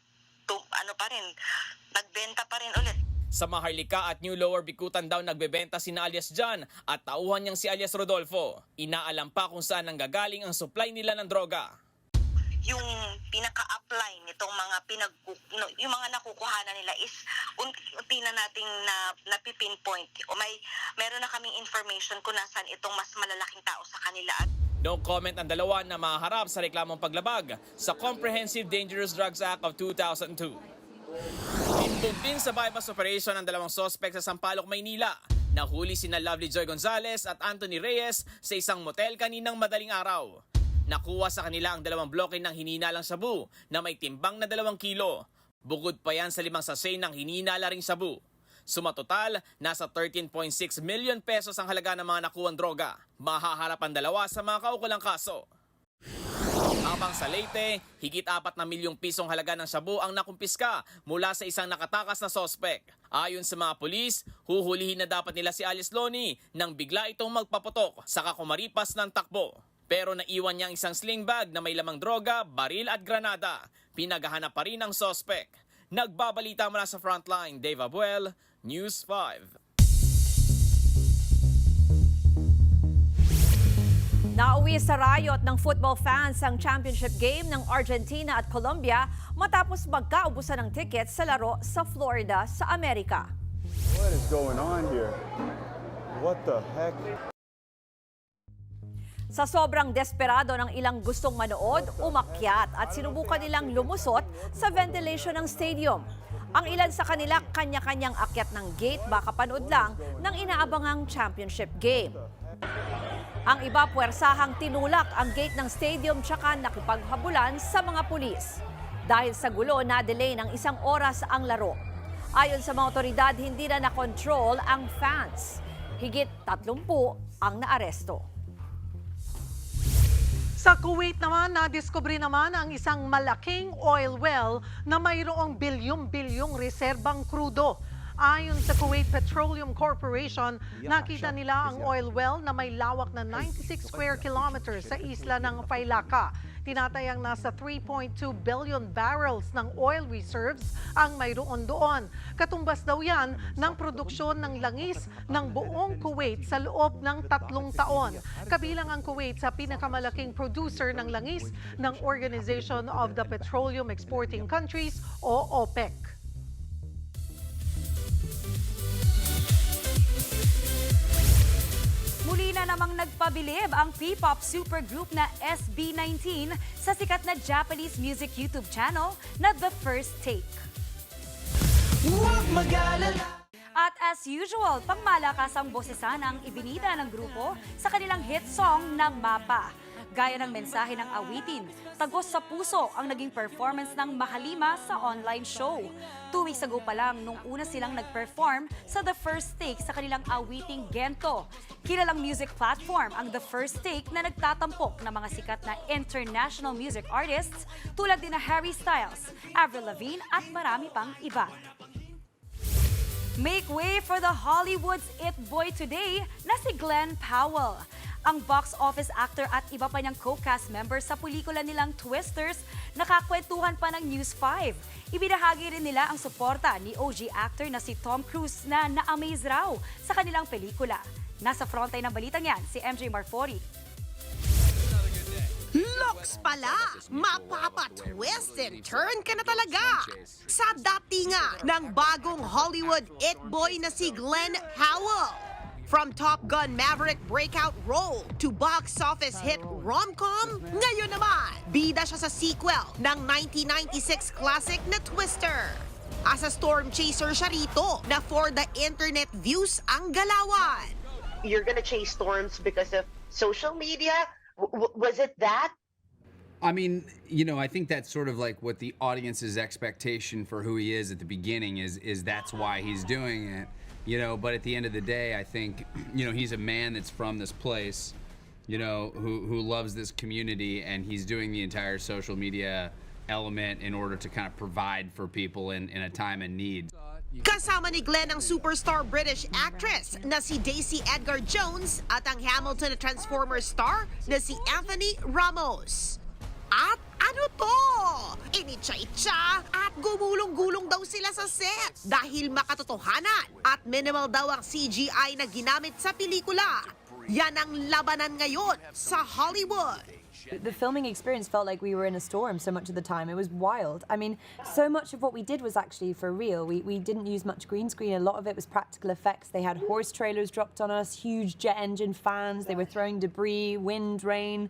Nagbenta pa rin ulit. Sa Maharlika at New Lower Bikutan daw nagbebenta sina alias John at tauhan niyang si alias Rodolfo. Inaalam pa kung saan nanggagaling ang supply nila ng droga. Yung pinaka-apply nitong mga yung mga nakukuhanan nila is unti na nating napipinpoint. Meron na kaming information kung nasaan itong mas malalaking tao sa kanila. No comment ang dalawa na maharap sa reklamong paglabag sa Comprehensive Dangerous Drugs Act of 2002. Tindog din sa bypass operation ang 2 suspect sa Sampaloc, Maynila. Nahuli sina Lovely Joy Gonzalez at Anthony Reyes sa isang motel kaninang madaling araw. Nakuha sa kanila ang 2 bloke ng hininalang shabu na may timbang na 2 kilo. Bukod pa yan sa 5 sachet ng hininala ring shabu. Sumatotal, nasa 13.6 million pesos ang halaga ng mga nakuhang droga. Mahaharap ang 2 sa mga kaukulang kaso. Habang sa Leyte, higit 4 na milyong pisong halaga ng shabu ang nakumpiska mula sa isang nakatakas na sospek. Ayon sa mga pulis, huhulihin na dapat nila si alias Lonnie nang bigla itong magpaputok sa kumaripas ng takbo. Pero naiwan niya ang isang sling bag na may lamang droga, baril at granada. Pinaghahanap pa rin ang sospek. Nagbabalita mula sa Frontline, Dave Abuel, News 5. Nauwi sa riot ng football fans ang championship game ng Argentina at Colombia matapos magkaubusan ng tickets sa laro sa Florida sa Amerika. What is going on here? What the heck? Sa sobrang desperado ng ilang gustong manood, umakyat at sinubukan nilang lumusot sa ventilation ng stadium. Ang ilan sa kanila kanya-kanyang akyat ng gate baka panood lang ng inaabangang championship game. Ang iba puwersahang tinulak ang gate ng stadium tsaka nakipaghabulan sa mga pulis. Dahil sa gulo, na-delay ng 1 oras ang laro. Ayon sa mga otoridad, hindi na na-control ang fans. Higit 30 ang naaresto. Sa Kuwait naman, nadiskubre naman ang isang malaking oil well na mayroong bilyong-bilyong reserbang krudo. Ayon sa Kuwait Petroleum Corporation, nakita nila ang oil well na may lawak na 96 square kilometers sa isla ng Failaka. Tinatayang nasa 3.2 billion barrels ng oil reserves ang mayroon doon. Katumbas daw yan ng produksyon ng langis ng buong Kuwait sa loob ng 3 taon. Kabilang ang Kuwait sa pinakamalaking producer ng langis ng Organization of the Petroleum Exporting Countries o OPEC. Muli na namang nagpabilib ang P-pop supergroup na SB19 sa sikat na Japanese music YouTube channel na The First Take. At as usual, pangmalakasang boses ang ibinida ng grupo sa kanilang hit song na Mapa. Gaya ng mensahe ng awitin, tagos sa puso ang naging performance ng Mahalima sa online show. 2 weeks ago pa lang nung una silang nag-perform sa The First Take sa kanilang awiting Gento. Kilalang music platform ang The First Take na nagtatampok ng mga sikat na international music artists tulad din na Harry Styles, Avril Lavigne at marami pang iba. Make way for the Hollywood's It Boy today na si Glenn Powell. Ang box office actor at iba pa niyang co-cast members sa pelikula nilang Twisters nakakwentuhan pa ng News 5. Ibinahagi rin nila ang suporta ni OG actor na si Tom Cruise na na-amaze raw sa kanilang pelikula. Nasa frontline ng balitang yan, si MJ Marfori. Looks pala, mapapa-twist and turn ka na talaga sa datinga ng bagong Hollywood It Boy na si Glenn Powell. From Top Gun Maverick breakout role to box office hit rom-com, ngayon naman, bida siya sa sequel ng 1996 classic na Twister. As a storm chaser siya rito na for the internet views ang galawan. You're gonna chase storms because of social media? Was it that? I mean, you know, I think that's sort of like what the audience's expectation for who he is at the beginning is that's why he's doing it. You know, but at the end of the day, I think, you know, he's a man that's from this place, you know, who loves this community, and he's doing the entire social media element in order to kind of provide for people in a time of need. Kasama ni Glenn ang superstar British actress na si Daisy Edgar Jones at ang Hamilton na Transformers star na si Anthony Ramos. At ano to? Initsa-itsa at gumulong-gulong daw sila sa set dahil makatotohanan at minimal daw ang CGI na ginamit sa pelikula. Yan ang labanan ngayon sa Hollywood. The filming experience felt like we were in a storm so much of the time. It was wild. I mean, so much of what we did was actually for real. We didn't use much green screen. A lot of it was practical effects. They had horse trailers dropped on us, huge jet engine fans. They were throwing debris, wind, rain.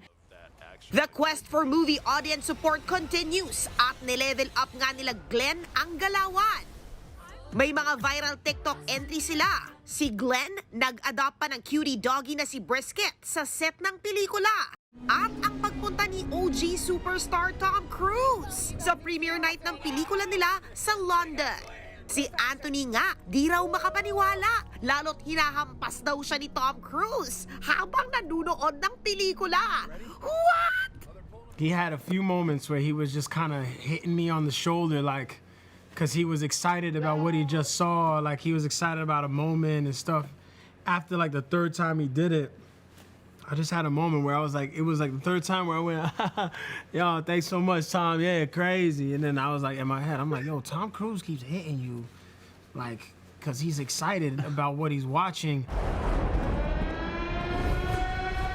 The quest for movie audience support continues at nilevel up nga nila Glenn ang galawan. May mga viral TikTok entry sila. Si Glenn nag-adopt pa ng cutie doggy na si Brisket sa set ng pelikula. At ang pagpunta ni OG superstar Tom Cruise sa premiere night ng pelikula nila sa London. Si Anthony nga, di raw makapaniwala, lalo't hinahampas daw siya ni Tom Cruise habang nanunood ng pelikula. What? He had a few moments where he was just kind of hitting me on the shoulder, like, because he was excited about what he just saw, like he was excited about a moment and stuff. After like the 3rd time he did it, I just had a moment where I was like, it was like the 3rd time where I went, yo, thanks so much, Tom. Yeah, crazy. And then I was like, in my head, I'm like, yo, Tom Cruise keeps hitting you, like, because he's excited about what he's watching.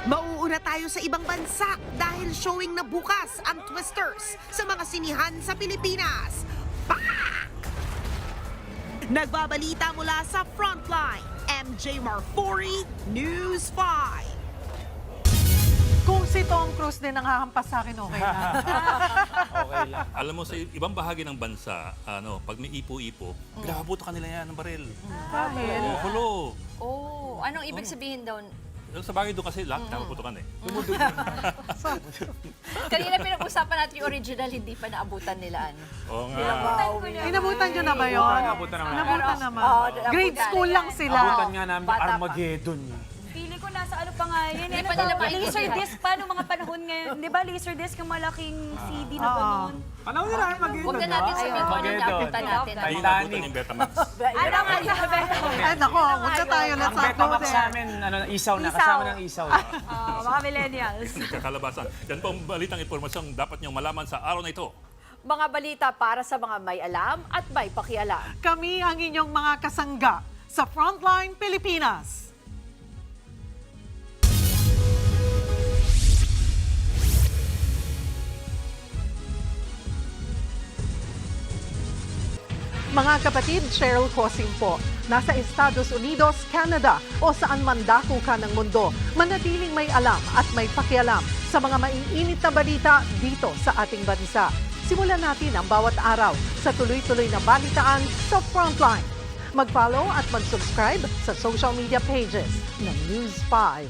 Mauuna tayo sa ibang bansa dahil showing na bukas ang Twisters sa mga sinihan sa Pilipinas. Pak! Nagbabalita mula sa Frontline, MJ Marfori, News 5. Kung si Tom Cruise din ang hahampas sa akin, okay na. Okay lang. Alam mo, sa ibang bahagi ng bansa, pag may ipo-ipo, pinapabuto kanila yan ng baril. Dahil? Hulo. Oh, anong ibig sabihin daw? Sa bagay doon kasi lahat pinapaputukan eh. Kanina pinag-usapan natin yung original, hindi pa naabutan nila. Oo nga. Inabutan nyo na ba yun? Inabutan naman. Inabutan naman. nabutan Grade school lang sila. Abutan nga namin Bata pa. Armageddon. Pili ko nasa ano pa nga yun. Hindi Ano pa nila to? maintindihan. Laserdisc pa nung mga panahon ngayon. Di ba laserdisc yung malaking CD na gano'n? Panahon nila Armageddon. Huwag na natin sabihin kung anong naabutan natin. Ay, inabutan yung Betamax. Ano nga sabi? Ay, nako, huwag na tayo. Let's Ang not go Betamax there. namin, isaw na. Kasama ng isaw. Mga millennials. Kakalabasan. Yan po ang balitang impormasyong dapat niyong malaman sa araw na ito. Mga balita para sa mga may alam at may pakialam. Kami ang inyong mga kasangga sa Frontline Pilipinas. Mga kapatid, Cheryl Cosim po. Nasa Estados Unidos, Canada o saan man dako ka ng mundo, manatiling may alam at may pakialam sa mga maiinit na balita dito sa ating bansa. Simulan natin ang bawat araw sa tuloy-tuloy na balitaan sa Frontline. Mag-follow at mag-subscribe sa social media pages ng News 5.